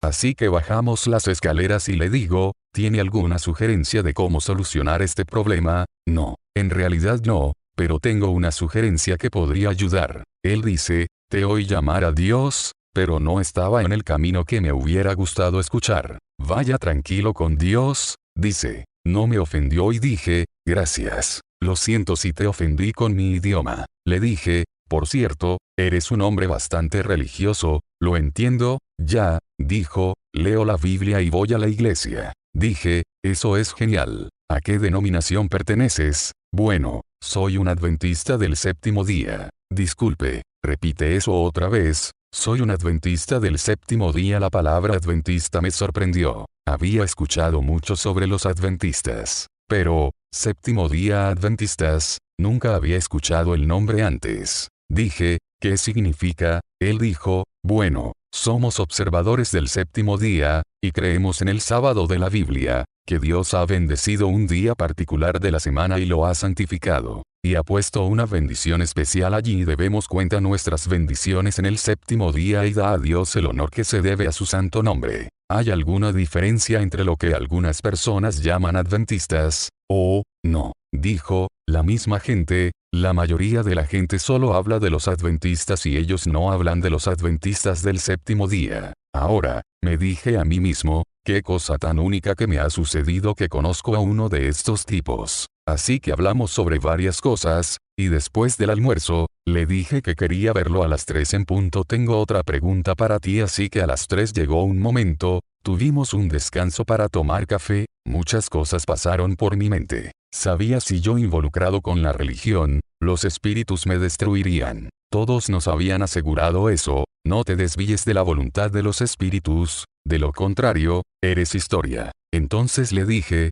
Así que bajamos las escaleras y le digo, ¿tiene alguna sugerencia de cómo solucionar este problema? No, en realidad no, pero tengo una sugerencia que podría ayudar. Él dice, te oí llamar a Dios, pero no estaba en el camino que me hubiera gustado escuchar. Vaya tranquilo con Dios, dice. No me ofendió y dije, gracias. Lo siento si te ofendí con mi idioma. Le dije, por cierto, eres un hombre bastante religioso, lo entiendo, ya, dijo, leo la Biblia y voy a la iglesia. Dije, eso es genial. ¿A qué denominación perteneces? Bueno, soy un adventista del séptimo día. Disculpe, repite eso otra vez. Soy un adventista del séptimo día. La palabra adventista me sorprendió. Había escuchado mucho sobre los adventistas. Pero, séptimo día adventistas, nunca había escuchado el nombre antes. Dije, ¿qué significa? Él dijo, bueno, somos observadores del séptimo día, y creemos en el sábado de la Biblia, que Dios ha bendecido un día particular de la semana y lo ha santificado, y ha puesto una bendición especial allí y debemos cuenta nuestras bendiciones en el séptimo día y da a Dios el honor que se debe a su santo nombre. ¿Hay alguna diferencia entre lo que algunas personas llaman adventistas? Oh, no, dijo, la misma gente, la mayoría de la gente solo habla de los adventistas y ellos no hablan de los adventistas del séptimo día. Ahora, me dije a mí mismo, qué cosa tan única que me ha sucedido que conozco a uno de estos tipos. Así que hablamos sobre varias cosas, y después del almuerzo, le dije que quería verlo a las 3 en punto. Tengo otra pregunta para ti, así que a las 3 llegó un momento, tuvimos un descanso para tomar café, muchas cosas pasaron por mi mente. Sabía si yo involucrado con la religión, los espíritus me destruirían. Todos nos habían asegurado eso, no te desvíes de la voluntad de los espíritus, de lo contrario, eres historia. Entonces le dije,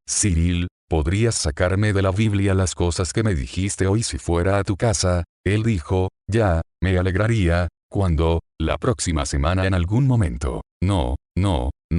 Cyril, ¿podrías sacarme de la Biblia las cosas que me dijiste hoy si fuera a tu casa? Él dijo, ya, me alegraría, ¿cuándo? La próxima semana en algún momento. No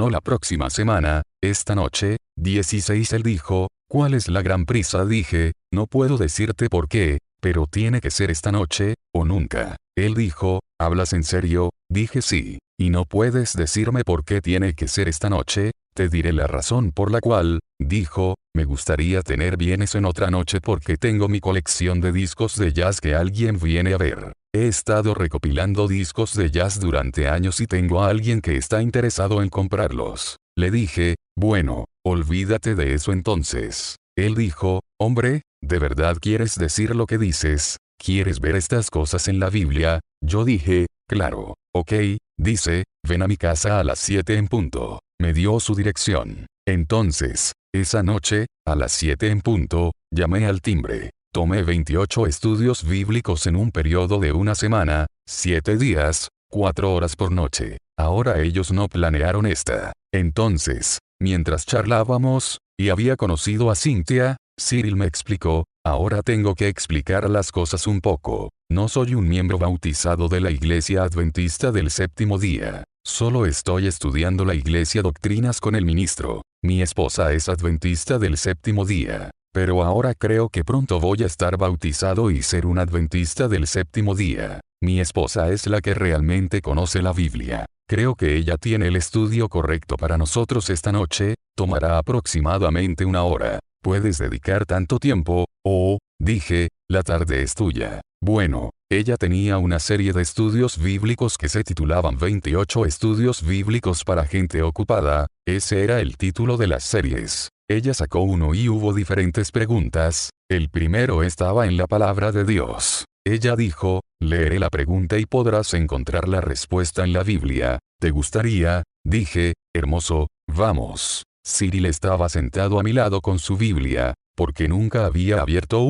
la próxima semana, esta noche, 16. Él dijo, ¿cuál es la gran prisa? Dije, no puedo decirte por qué, pero tiene que ser esta noche, o nunca. Él dijo, ¿hablas en serio? Dije sí. ¿Y no puedes decirme por qué tiene que ser esta noche? Te diré la razón por la cual, dijo, me gustaría tener bienes en otra noche porque tengo mi colección de discos de jazz que alguien viene a ver. He estado recopilando discos de jazz durante años y tengo a alguien que está interesado en comprarlos. Le dije, bueno, olvídate de eso entonces. Él dijo, hombre, ¿de verdad quieres decir lo que dices? ¿Quieres ver estas cosas en la Biblia? Yo dije, claro, ok, dice, ven a mi casa a las 7 en punto. Me dio su dirección. Entonces, esa noche, a las 7 en punto, llamé al timbre. Tomé 28 estudios bíblicos en un periodo de una semana, 7 días, 4 horas por noche. Ahora ellos no planearon esta. Entonces, mientras charlábamos, y había conocido a Cynthia, Cyril me explicó, ahora tengo que explicar las cosas un poco. No soy un miembro bautizado de la Iglesia Adventista del Séptimo Día. Solo estoy estudiando la Iglesia Doctrinas con el ministro. Mi esposa es adventista del Séptimo Día. Pero ahora creo que pronto voy a estar bautizado y ser un adventista del Séptimo Día. Mi esposa es la que realmente conoce la Biblia. Creo que ella tiene el estudio correcto para nosotros esta noche, tomará aproximadamente una hora. ¿Puedes dedicar tanto tiempo? Oh, dije, la tarde es tuya. Bueno, ella tenía una serie de estudios bíblicos que se titulaban 28 estudios bíblicos para gente ocupada, ese era el título de las series. Ella sacó uno y hubo diferentes preguntas, el primero estaba en la palabra de Dios. Ella dijo, leeré la pregunta y podrás encontrar la respuesta en la Biblia. ¿Te gustaría? Dije, hermoso, vamos. Cyril estaba sentado a mi lado con su Biblia, porque nunca había abierto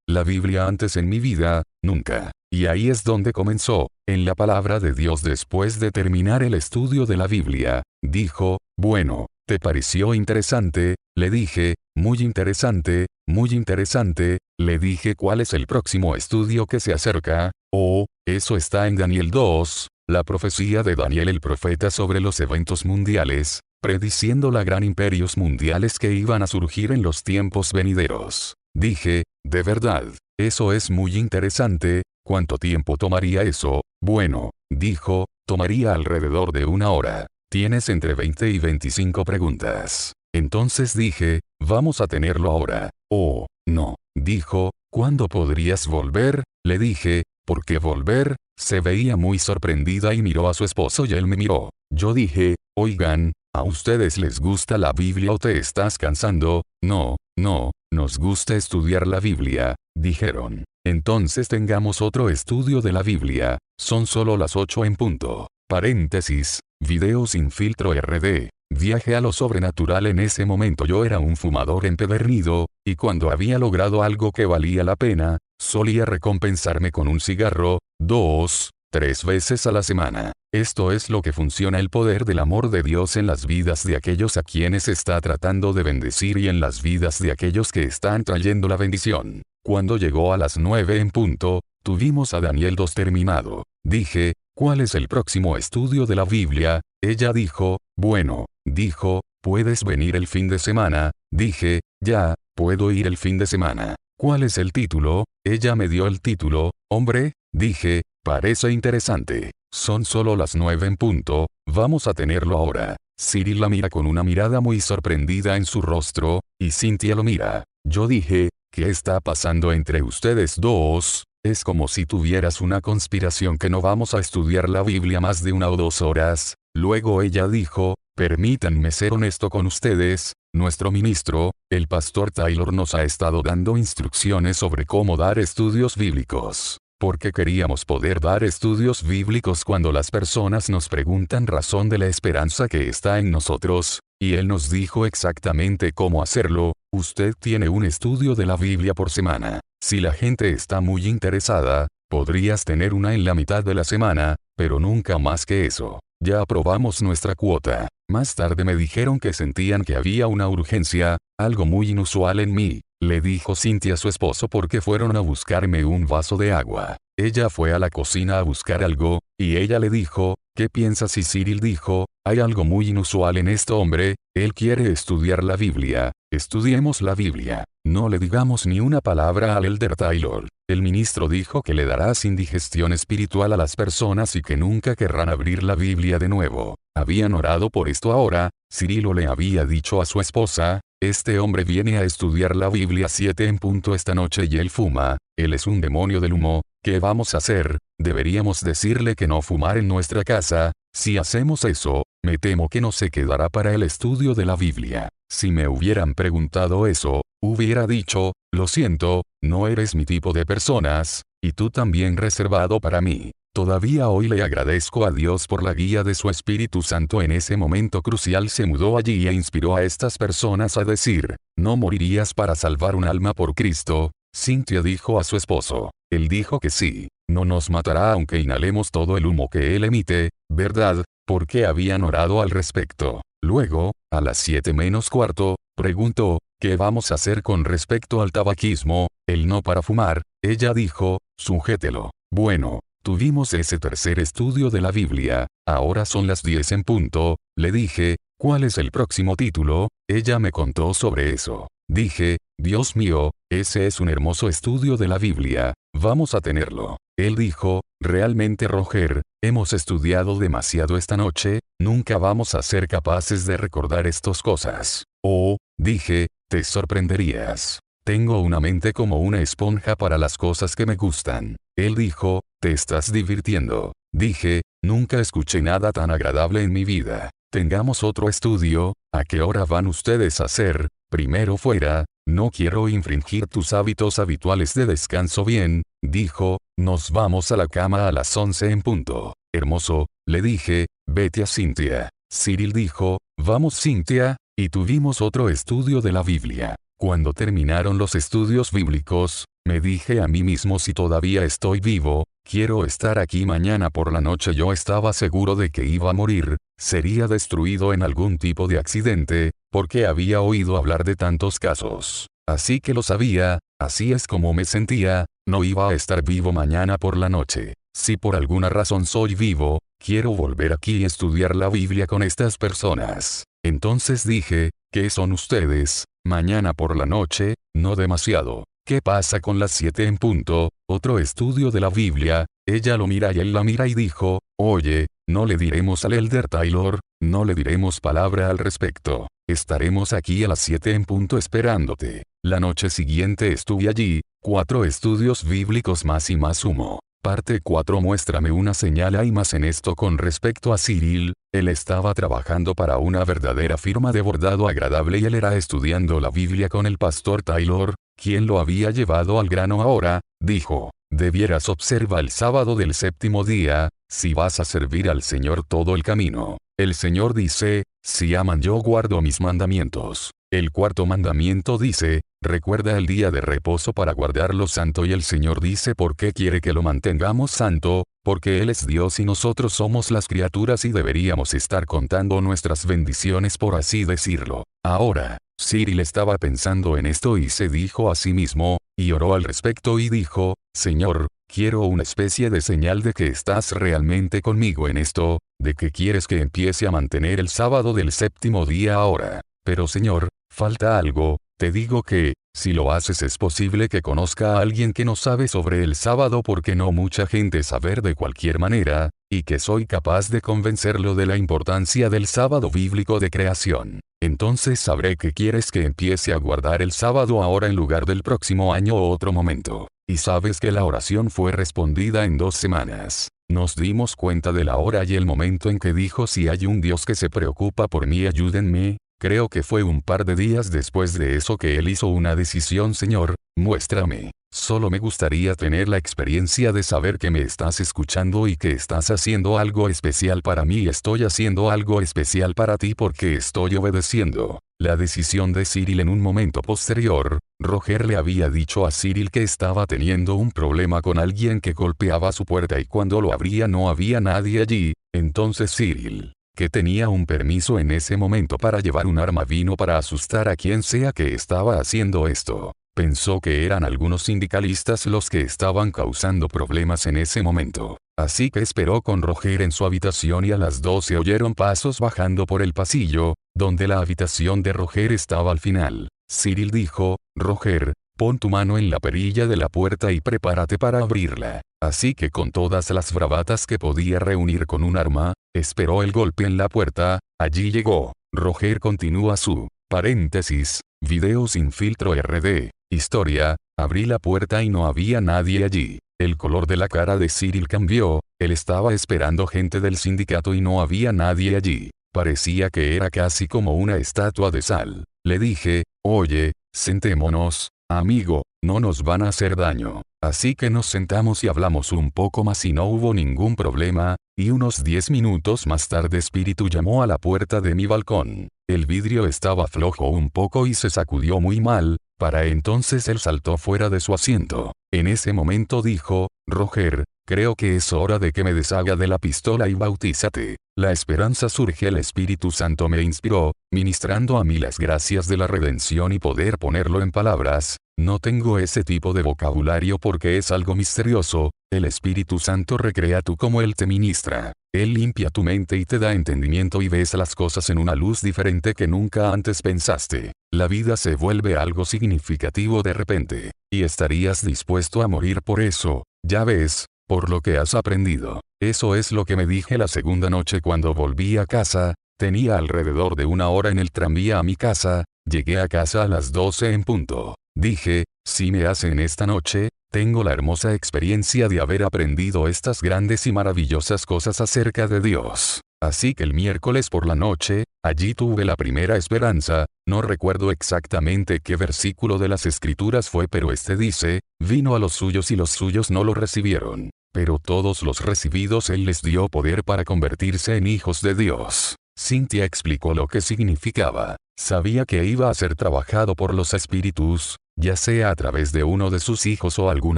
la Biblia antes en mi vida, nunca. Y ahí es donde comenzó, en la palabra de Dios después de terminar el estudio de la Biblia. Dijo, bueno, ¿te pareció interesante? Le dije, muy interesante, muy interesante. Le dije, ¿cuál es el próximo estudio que se acerca? Oh, eso está en Daniel 2, la profecía de Daniel el profeta sobre los eventos mundiales, prediciendo la gran imperios mundiales que iban a surgir en los tiempos venideros. Dije, de verdad, eso es muy interesante. ¿Cuánto tiempo tomaría eso? Bueno, dijo, tomaría alrededor de 1 hora. Tienes entre 20 y 25 preguntas. Entonces dije, vamos a tenerlo ahora. Oh, no, dijo, ¿cuándo podrías volver? Le dije, ¿por qué volver? Se veía muy sorprendida y miró a su esposo y él me miró. Yo dije, oigan, ¿a ustedes les gusta la Biblia o te estás cansando? No, no, nos gusta estudiar la Biblia, dijeron. Entonces tengamos otro estudio de la Biblia, son solo las 8 en punto. Paréntesis, video sin filtro RD. Viaje a lo sobrenatural. En ese momento yo era un fumador empedernido, y cuando había logrado algo que valía la pena, solía recompensarme con un cigarro, 2, 3 veces a la semana. Esto es lo que funciona el poder del amor de Dios en las vidas de aquellos a quienes está tratando de bendecir y en las vidas de aquellos que están trayendo la bendición. Cuando llegó a las 9 en punto, tuvimos a Daniel 2 terminado. Dije, ¿cuál es el próximo estudio de la Biblia? Ella dijo, bueno, dijo, ¿puedes venir el fin de semana? Dije, ya, puedo ir el fin de semana. ¿Cuál es el título? Ella me dio el título, hombre, dije, parece interesante. Son solo las 9 en punto, vamos a tenerlo ahora. Cyril la mira con una mirada muy sorprendida en su rostro, y Cynthia lo mira. Yo dije, ¿qué está pasando entre ustedes dos? Es como si tuvieras una conspiración que no vamos a estudiar la Biblia más de 1 o 2 horas. Luego ella dijo, permítanme ser honesto con ustedes, nuestro ministro, el pastor Taylor nos ha estado dando instrucciones sobre cómo dar estudios bíblicos. Porque queríamos poder dar estudios bíblicos cuando las personas nos preguntan razón de la esperanza que está en nosotros, y él nos dijo exactamente cómo hacerlo. Usted tiene un estudio de la Biblia por semana. Si la gente está muy interesada, podrías tener una en la mitad de la semana, pero nunca más que eso. Ya aprobamos nuestra cuota. Más tarde me dijeron que sentían que había una urgencia, algo muy inusual en mí. Le dijo Cynthia a su esposo porque fueron a buscarme un vaso de agua. Ella fue a la cocina a buscar algo, y ella le dijo, ¿qué piensas? Y Cyril dijo, hay algo muy inusual en este hombre, él quiere estudiar la Biblia. Estudiemos la Biblia. No le digamos ni una palabra al elder Taylor. El ministro dijo que le darás indigestión espiritual a las personas y que nunca querrán abrir la Biblia de nuevo. Habían orado por esto ahora. Cirilo le había dicho a su esposa, este hombre viene a estudiar la Biblia 7 en punto esta noche y él fuma, él es un demonio del humo, ¿qué vamos a hacer? Deberíamos decirle que no fumar en nuestra casa. Si hacemos eso, me temo que no se quedará para el estudio de la Biblia. Si me hubieran preguntado eso, hubiera dicho, lo siento, no eres mi tipo de personas, y tú también reservado para mí. Todavía hoy le agradezco a Dios por la guía de su Espíritu Santo en ese momento crucial. Se mudó allí e inspiró a estas personas a decir, ¿no morirías para salvar un alma por Cristo? Cynthia dijo a su esposo. Él dijo que sí, no nos matará aunque inhalemos todo el humo que él emite, ¿verdad? Porque habían orado al respecto. Luego, a las 7 menos cuarto, preguntó, ¿qué vamos a hacer con respecto al tabaquismo? El no para fumar. Ella dijo, sujételo. Bueno, tuvimos ese tercer estudio de la Biblia, ahora son las 10 en punto. Le dije, ¿cuál es el próximo título? Ella me contó sobre eso. Dije, Dios mío, ese es un hermoso estudio de la Biblia, vamos a tenerlo. Él dijo, realmente Roger, hemos estudiado demasiado esta noche, nunca vamos a ser capaces de recordar estas cosas. Oh, dije, te sorprenderías. Tengo una mente como una esponja para las cosas que me gustan. Él dijo, ¿te estás divirtiendo? Dije, nunca escuché nada tan agradable en mi vida. Tengamos otro estudio. ¿A qué hora van ustedes a hacer? Primero fuera, no quiero infringir tus hábitos habituales de descanso. Bien, dijo, nos vamos a la cama a las 11 en punto. Hermoso, le dije, vete a Cynthia. Cyril dijo, vamos Cynthia, y tuvimos otro estudio de la Biblia. Cuando terminaron los estudios bíblicos, me dije a mí mismo, si todavía estoy vivo, quiero estar aquí mañana por la noche. Yo estaba seguro de que iba a morir, sería destruido en algún tipo de accidente, porque había oído hablar de tantos casos. Así que lo sabía, así es como me sentía, no iba a estar vivo mañana por la noche. Si por alguna razón soy vivo, quiero volver aquí y estudiar la Biblia con estas personas. Entonces dije, ¿qué son ustedes? Mañana por la noche, no demasiado. ¿Qué pasa con las 7 en punto? Otro estudio de la Biblia. Ella lo mira y él la mira y dijo, oye, no le diremos al Elder Taylor, no le diremos palabra al respecto. Estaremos aquí a las 7 en punto esperándote. La noche siguiente estuve allí, 4 estudios bíblicos más y más humo. Parte 4. Muéstrame una señal. Hay más en esto con respecto a Cyril. Él estaba trabajando para una verdadera firma de bordado agradable y él era estudiando la Biblia con el pastor Taylor, quien lo había llevado al grano. Ahora, dijo, debieras observar el sábado del séptimo día, si vas a servir al Señor todo el camino. El Señor dice, si aman yo guardo mis mandamientos. El cuarto mandamiento dice, recuerda el día de reposo para guardarlo santo, y el Señor dice por qué quiere que lo mantengamos santo, porque Él es Dios y nosotros somos las criaturas y deberíamos estar contando nuestras bendiciones, por así decirlo. Ahora, Cyril estaba pensando en esto y se dijo a sí mismo, y oró al respecto y dijo, Señor, quiero una especie de señal de que estás realmente conmigo en esto, de que quieres que empiece a mantener el sábado del séptimo día ahora. Pero Señor, falta algo. Te digo que, si lo haces es posible que conozca a alguien que no sabe sobre el sábado, porque no mucha gente saber de cualquier manera, y que soy capaz de convencerlo de la importancia del sábado bíblico de creación. Entonces sabré que quieres que empiece a guardar el sábado ahora en lugar del próximo año o otro momento. Y sabes que la oración fue respondida en 2 semanas. Nos dimos cuenta de la hora y el momento en que dijo, si hay un Dios que se preocupa por mí, ayúdenme. Creo que fue un par de días después de eso que él hizo una decisión. Señor, muéstrame. Solo me gustaría tener la experiencia de saber que me estás escuchando y que estás haciendo algo especial para mí, y estoy haciendo algo especial para ti porque estoy obedeciendo. La decisión de Cyril. En un momento posterior, Roger le había dicho a Cyril que estaba teniendo un problema con alguien que golpeaba su puerta y cuando lo abría no había nadie allí. Entonces Cyril, que tenía un permiso en ese momento para llevar un arma, vino para asustar a quien sea que estaba haciendo esto. Pensó que eran algunos sindicalistas los que estaban causando problemas en ese momento. Así que esperó con Roger en su habitación y a las 12 oyeron pasos bajando por el pasillo, donde la habitación de Roger estaba al final. Cyril dijo, Roger, pon tu mano en la perilla de la puerta y prepárate para abrirla. Así que con todas las bravatas que podía reunir con un arma, esperó el golpe en la puerta. Allí llegó. Roger continúa su paréntesis, video sin filtro RD. Historia, abrí la puerta y no había nadie allí. El color de la cara de Cyril cambió. Él estaba esperando gente del sindicato y no había nadie allí. Parecía que era casi como una estatua de sal. Le dije, oye, sentémonos, amigo, no nos van a hacer daño. Así que nos sentamos y hablamos un poco más y no hubo ningún problema, y unos 10 minutos más tarde Espíritu llamó a la puerta de mi balcón. El vidrio estaba flojo un poco y se sacudió muy mal. Para entonces él saltó fuera de su asiento. En ese momento dijo, Roger, creo que es hora de que me deshaga de la pistola y bautízate. La esperanza surge. El Espíritu Santo me inspiró, ministrando a mí las gracias de la redención y poder ponerlo en palabras. No tengo ese tipo de vocabulario porque es algo misterioso. El Espíritu Santo recrea tú como Él te ministra. Él limpia tu mente y te da entendimiento y ves las cosas en una luz diferente que nunca antes pensaste. La vida se vuelve algo significativo de repente. Y estarías dispuesto a morir por eso, ya ves, por lo que has aprendido. Eso es lo que me dije la segunda noche cuando volví a casa. Tenía alrededor de 1 hora en el tranvía a mi casa. Llegué a casa a las 12 en punto. Dije, si me hacen esta noche, tengo la hermosa experiencia de haber aprendido estas grandes y maravillosas cosas acerca de Dios. Así que el miércoles por la noche, allí tuve la primera esperanza. No recuerdo exactamente qué versículo de las Escrituras fue, pero este dice, vino a los suyos y los suyos no lo recibieron. Pero todos los recibidos Él les dio poder para convertirse en hijos de Dios. Cynthia explicó lo que significaba. Sabía que iba a ser trabajado por los espíritus, ya sea a través de uno de sus hijos o algún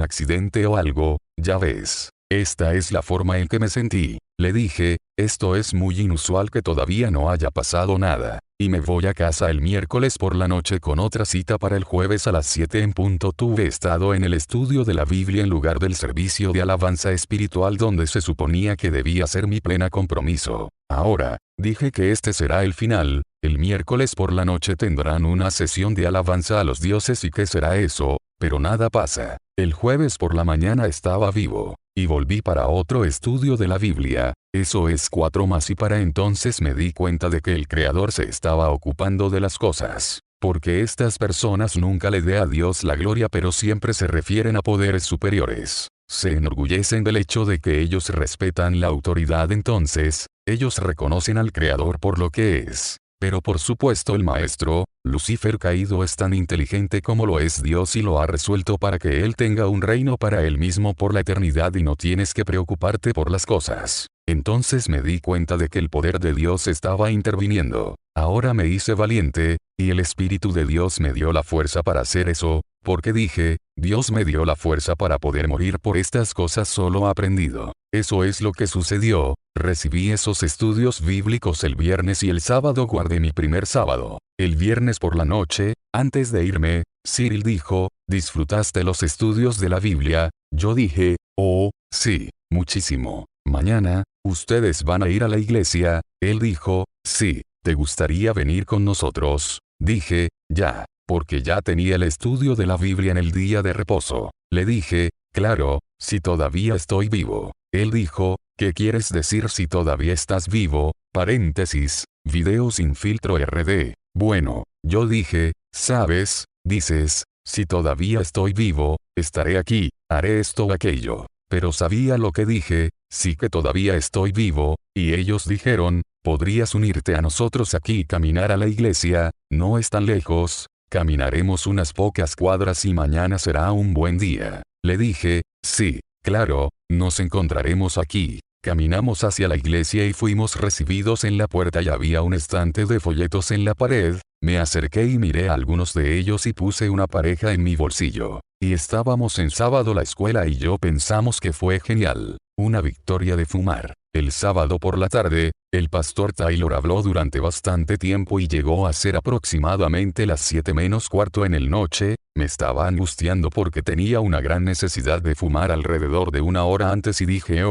accidente o algo, ya ves. Esta es la forma en que me sentí. Le dije, esto es muy inusual que todavía no haya pasado nada. Y me voy a casa el miércoles por la noche con otra cita para el jueves a las 7 en punto. Tuve estado en el estudio de la Biblia en lugar del servicio de alabanza espiritual donde se suponía que debía ser mi plena compromiso. Ahora, dije que este será el final. El miércoles por la noche tendrán una sesión de alabanza a los dioses. ¿Y qué será eso? pero nada pasa. El jueves por la mañana estaba vivo, y volví para otro estudio de la Biblia, eso es 4 más y para entonces me di cuenta de que el Creador se estaba ocupando de las cosas. Porque estas personas nunca le dé a Dios la gloria pero siempre se refieren a poderes superiores. Se enorgullecen del hecho de que ellos respetan la autoridad entonces, ellos reconocen al Creador por lo que es. Pero por supuesto el maestro, Lucifer caído es tan inteligente como lo es Dios y lo ha resuelto para que él tenga un reino para él mismo por la eternidad y no tienes que preocuparte por las cosas. Entonces me di cuenta de que el poder de Dios estaba interviniendo. Ahora me hice valiente, y el Espíritu de Dios me dio la fuerza para hacer eso, porque dije, Dios me dio la fuerza para poder morir por estas cosas solo aprendido. Eso es lo que sucedió, recibí esos estudios bíblicos el viernes y el sábado guardé mi primer sábado. El viernes por la noche, antes de irme, Cyril dijo, ¿disfrutaste los estudios de la Biblia? Yo dije, oh, sí, muchísimo. Mañana, ¿ustedes van a ir a la iglesia? Él dijo, sí. ¿Te gustaría venir con nosotros? Dije, ya, porque ya tenía el estudio de la Biblia en el día de reposo. Le dije, claro, si todavía estoy vivo. Él dijo, ¿qué quieres decir si todavía estás vivo? Paréntesis, video sin filtro RD. Bueno, yo dije, ¿sabes? Dices, si todavía estoy vivo, estaré aquí, haré esto o aquello. Pero sabía lo que dije, sí que todavía estoy vivo, y ellos dijeron, ¿podrías unirte a nosotros aquí y caminar a la iglesia? No es tan lejos, caminaremos unas pocas cuadras y mañana será un buen día. Le dije, sí, claro, nos encontraremos aquí. Caminamos hacia la iglesia y fuimos recibidos en la puerta y había un estante de folletos en la pared, me acerqué y miré a algunos de ellos y puse una pareja en mi bolsillo. Y estábamos en sábado la escuela y yo pensamos que fue genial, una victoria de fumar. El sábado por la tarde, el pastor Taylor habló durante bastante tiempo y llegó a ser aproximadamente las 7 menos cuarto en el noche, me estaba angustiando porque tenía una gran necesidad de fumar alrededor de 1 hora antes y dije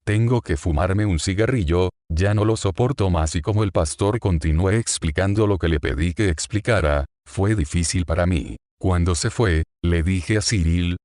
tengo que fumarme un cigarrillo, ya no lo soporto más y como el pastor continuó explicando lo que le pedí que explicara, fue difícil para mí. Cuando se fue, le dije a Cyril,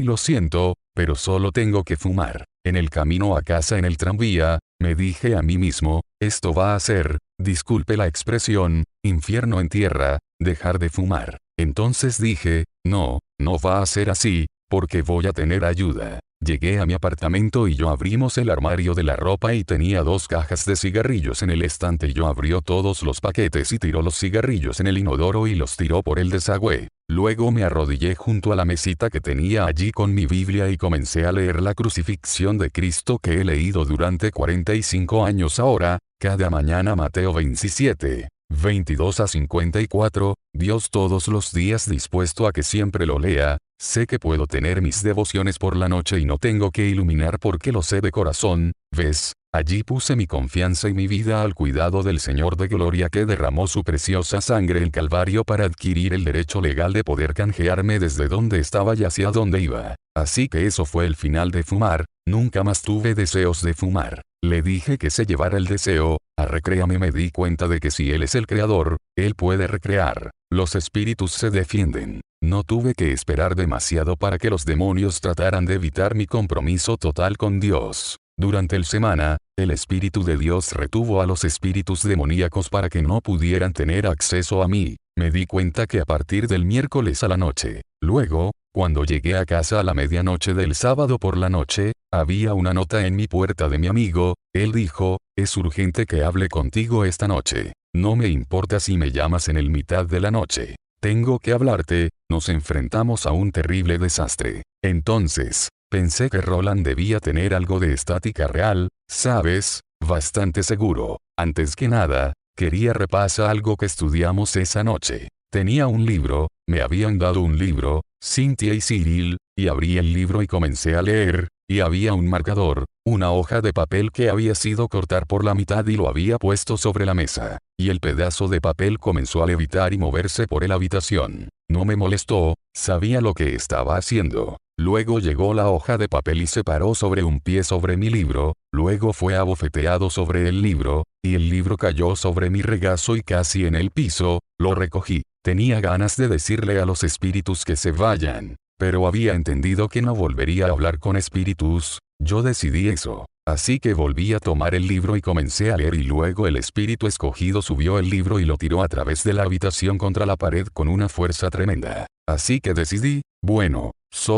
lo siento, pero solo tengo que fumar. En el camino a casa en el tranvía, me dije a mí mismo, esto va a ser, disculpe la expresión, infierno en tierra, dejar de fumar. Entonces dije, no va a ser así, porque voy a tener ayuda. Llegué a mi apartamento y yo abrimos el armario de la ropa y tenía 2 cajas de cigarrillos en el estante y yo abrió todos los paquetes y tiró los cigarrillos en el inodoro y los tiró por el desagüe. Luego me arrodillé junto a la mesita que tenía allí con mi Biblia y comencé a leer la crucifixión de Cristo que he leído durante 45 años ahora, cada mañana Mateo 27. 22 a 54, Dios todos los días dispuesto a que siempre lo lea, sé que puedo tener mis devociones por la noche y no tengo que iluminar porque lo sé de corazón, ¿ves? Allí puse mi confianza y mi vida al cuidado del Señor de Gloria que derramó su preciosa sangre en Calvario para adquirir el derecho legal de poder canjearme desde donde estaba y hacia donde iba. Así que eso fue el final de fumar, nunca más tuve deseos de fumar. Le dije que se llevara el deseo, a recréame me di cuenta de que si Él es el creador, Él puede recrear. Los espíritus se defienden. No tuve que esperar demasiado para que los demonios trataran de evitar mi compromiso total con Dios. Durante la semana, el Espíritu de Dios retuvo a los espíritus demoníacos para que no pudieran tener acceso a mí. Me di cuenta que a partir del miércoles a la noche, luego, cuando llegué a casa a la medianoche del sábado por la noche, había una nota en mi puerta de mi amigo, él dijo, es urgente que hable contigo esta noche. No me importa si me llamas en el mitad de la noche. Tengo que hablarte, nos enfrentamos a un terrible desastre. Entonces, pensé que Roland debía tener algo de estática real, ¿sabes? Bastante seguro. Antes que nada, quería repasar algo que estudiamos esa noche. Tenía un libro, me habían dado un libro, Cynthia y Cyril, y abrí el libro y comencé a leer, y había un marcador, una hoja de papel que había sido cortar por la mitad y lo había puesto sobre la mesa, y el pedazo de papel comenzó a levitar y moverse por la habitación. No me molestó, sabía lo que estaba haciendo. Luego llegó la hoja de papel y se paró sobre un pie sobre mi libro, luego fue abofeteado sobre el libro, y el libro cayó sobre mi regazo y casi en el piso, lo recogí. Tenía ganas de decirle a los espíritus que se vayan, pero había entendido que no volvería a hablar con espíritus. Yo decidí eso. Así que volví a tomar el libro y comencé a leer, y luego el espíritu escogido subió el libro y lo tiró a través de la habitación contra la pared con una fuerza tremenda. Así que decidí, bueno,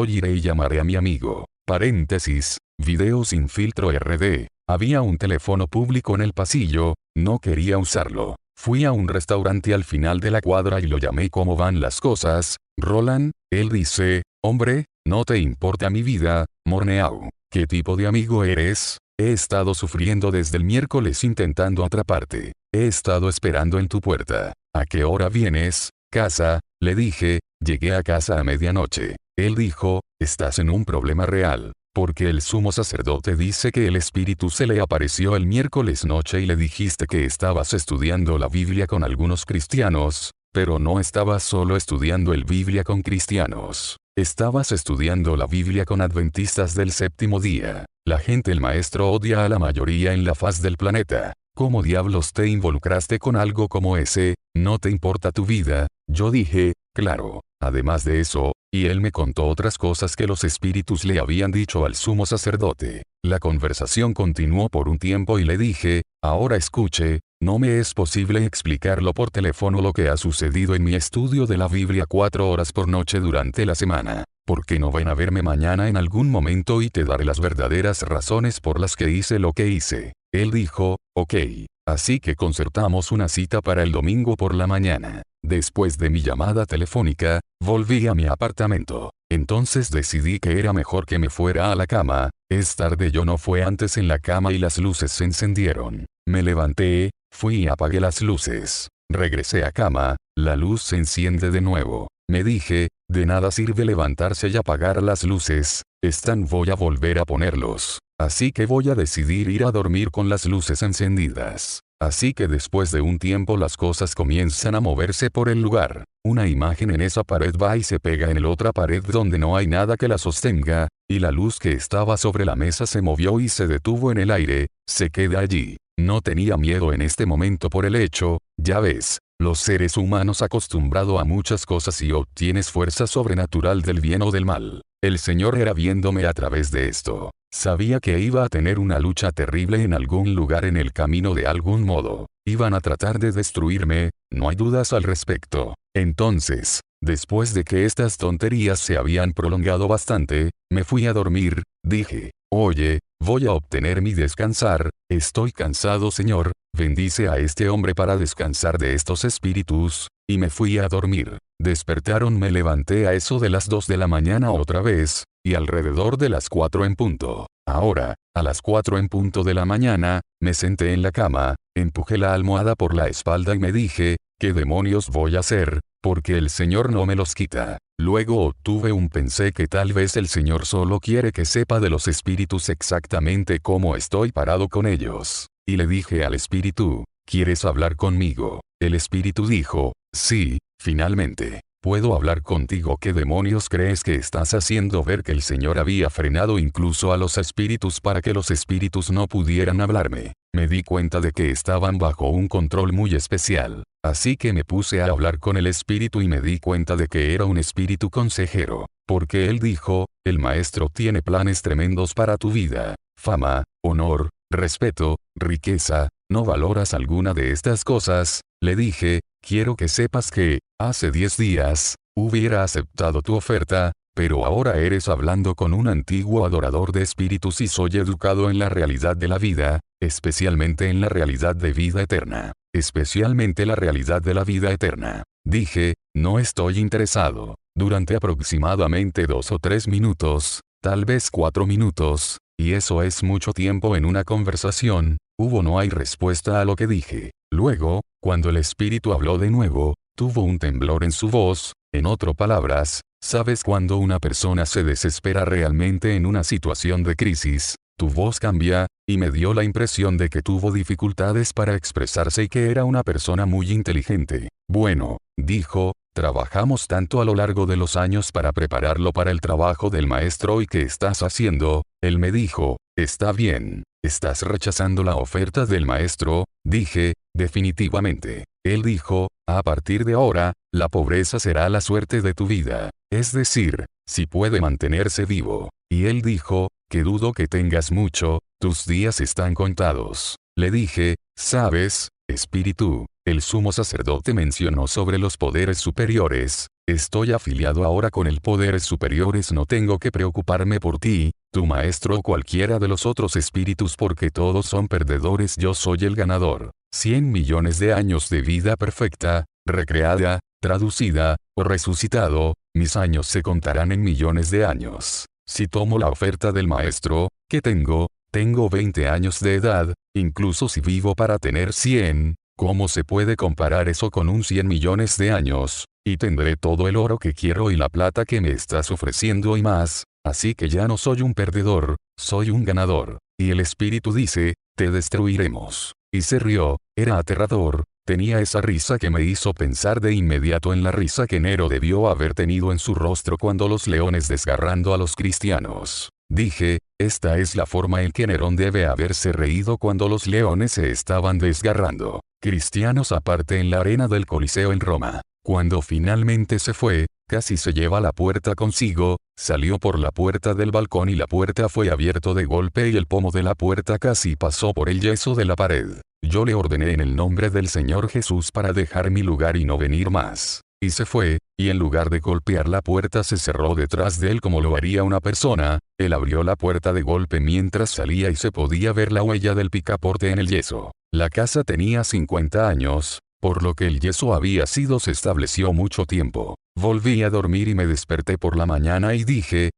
iré y llamaré a mi amigo. Paréntesis, Video sin filtro RD. Había un teléfono público en el pasillo, no quería usarlo. Fui a un restaurante al final de la cuadra y lo llamé. ¿Cómo van las cosas, Roland? Él dice, hombre, no te importa mi vida, Morneau. ¿Qué tipo de amigo eres? He estado sufriendo desde el miércoles intentando atraparte. He estado esperando en tu puerta. ¿A qué hora vienes? Casa, le dije, llegué a casa a medianoche. Él dijo, estás en un problema real, porque el sumo sacerdote dice que el espíritu se le apareció el miércoles noche y le dijiste que estabas estudiando la Biblia con algunos cristianos, pero no estabas solo estudiando el Biblia con cristianos. Estabas estudiando la Biblia con adventistas del séptimo día. El maestro odia a la mayoría en la faz del planeta. ¿Cómo diablos te involucraste con algo como ese? ¿No te importa tu vida? Yo dije, claro. Además de eso, y él me contó otras cosas que los espíritus le habían dicho al sumo sacerdote. La conversación continuó por un tiempo y le dije, ahora escuche, no me es posible explicarlo por teléfono lo que ha sucedido en mi estudio de la Biblia 4 horas por noche durante la semana. ¿Por qué no ven a verme mañana en algún momento y te daré las verdaderas razones por las que hice lo que hice? Él dijo, ok. Así que concertamos una cita para el domingo por la mañana. Después de mi llamada telefónica, volví a mi apartamento. Entonces decidí que era mejor que me fuera a la cama. Es tarde. Yo no fue antes en la cama y las luces se encendieron. Me levanté, fui y apagué las luces. Regresé a cama, la luz se enciende de nuevo. Me dije, de nada sirve levantarse y apagar las luces, voy a volver a ponerlos. Así que voy a decidir ir a dormir con las luces encendidas. Así que después de un tiempo las cosas comienzan a moverse por el lugar. Una imagen en esa pared va y se pega en la otra pared donde no hay nada que la sostenga, y la luz que estaba sobre la mesa se movió y se detuvo en el aire, se queda allí. No tenía miedo en este momento por el hecho, ya ves, los seres humanos acostumbrado a muchas cosas y obtienes fuerza sobrenatural del bien o del mal. El Señor era viéndome a través de esto. Sabía que iba a tener una lucha terrible en algún lugar en el camino de algún modo. Iban a tratar de destruirme, no hay dudas al respecto. Entonces, después de que estas tonterías se habían prolongado bastante, me fui a dormir, dije, oye, voy a obtener mi descansar, estoy cansado Señor, bendice a este hombre para descansar de estos espíritus, y me fui a dormir. Despertaron, me levanté a eso de las 2 de la mañana otra vez, y alrededor de las 4 en punto. Ahora, a las 4 en punto de la mañana, me senté en la cama, empujé la almohada por la espalda y me dije, ¿qué demonios voy a hacer? Porque el Señor no me los quita. Luego pensé que tal vez el Señor solo quiere que sepa de los espíritus exactamente cómo estoy parado con ellos. Y le dije al espíritu, ¿quieres hablar conmigo? El espíritu dijo, sí, finalmente. ¿Puedo hablar contigo? ¿Qué demonios crees que estás haciendo? Ver que el Señor había frenado incluso a los espíritus para que los espíritus no pudieran hablarme. Me di cuenta de que estaban bajo un control muy especial. Así que me puse a hablar con el espíritu y me di cuenta de que era un espíritu consejero. Porque él dijo, el maestro tiene planes tremendos para tu vida. Fama, honor, respeto, riqueza, ¿no valoras alguna de estas cosas? Le dije, quiero que sepas que, hace 10 días, hubiera aceptado tu oferta, pero ahora eres hablando con un antiguo adorador de espíritus y soy educado en la realidad de la vida, especialmente en la realidad de vida eterna. Especialmente la realidad de la vida eterna. Dije, no estoy interesado. Durante aproximadamente 2 o 3 minutos, tal vez 4 minutos, y eso es mucho tiempo en una conversación, no hay respuesta a lo que dije. Luego, cuando el espíritu habló de nuevo, tuvo un temblor en su voz, en otras palabras, ¿sabes cuando una persona se desespera realmente en una situación de crisis? Tu voz cambia, y me dio la impresión de que tuvo dificultades para expresarse y que era una persona muy inteligente. Bueno, dijo, trabajamos tanto a lo largo de los años para prepararlo para el trabajo del maestro y ¿qué estás haciendo? Él me dijo, está bien, ¿estás rechazando la oferta del maestro? Dije, definitivamente. Él dijo, a partir de ahora, la pobreza será la suerte de tu vida. Es decir, si puede mantenerse vivo. Y él dijo, que dudo que tengas mucho, tus días están contados. Le dije, ¿sabes, espíritu? El sumo sacerdote mencionó sobre los poderes superiores. Estoy afiliado ahora con el poderes superiores, no tengo que preocuparme por ti, tu maestro o cualquiera de los otros espíritus, porque todos son perdedores, yo soy el ganador. 100 millones de años de vida perfecta, recreada, traducida, o resucitado, mis años se contarán en millones de años. Si tomo la oferta del maestro, ¿qué tengo? Tengo 20 años de edad, incluso si vivo para tener 100, ¿cómo se puede comparar eso con un 100 millones de años? Y tendré todo el oro que quiero y la plata que me estás ofreciendo y más, así que ya no soy un perdedor, soy un ganador. Y el espíritu dice, te destruiremos. Y se rió, era aterrador, tenía esa risa que me hizo pensar de inmediato en la risa que Nero debió haber tenido en su rostro cuando los leones desgarrando a los cristianos. Dije, esta es la forma en que Nerón debe haberse reído cuando los leones se estaban desgarrando. Cristianos aparte en la arena del Coliseo en Roma. Cuando finalmente se fue, casi se lleva la puerta consigo, salió por la puerta del balcón y la puerta fue abierto de golpe y el pomo de la puerta casi pasó por el yeso de la pared. Yo le ordené en el nombre del Señor Jesús para dejar mi lugar y no venir más. Y se fue, y en lugar de golpear la puerta se cerró detrás de él como lo haría una persona, él abrió la puerta de golpe mientras salía y se podía ver la huella del picaporte en el yeso. La casa tenía 50 años, por lo que el yeso había sido se estableció mucho tiempo. Volví a dormir y me desperté por la mañana y dije,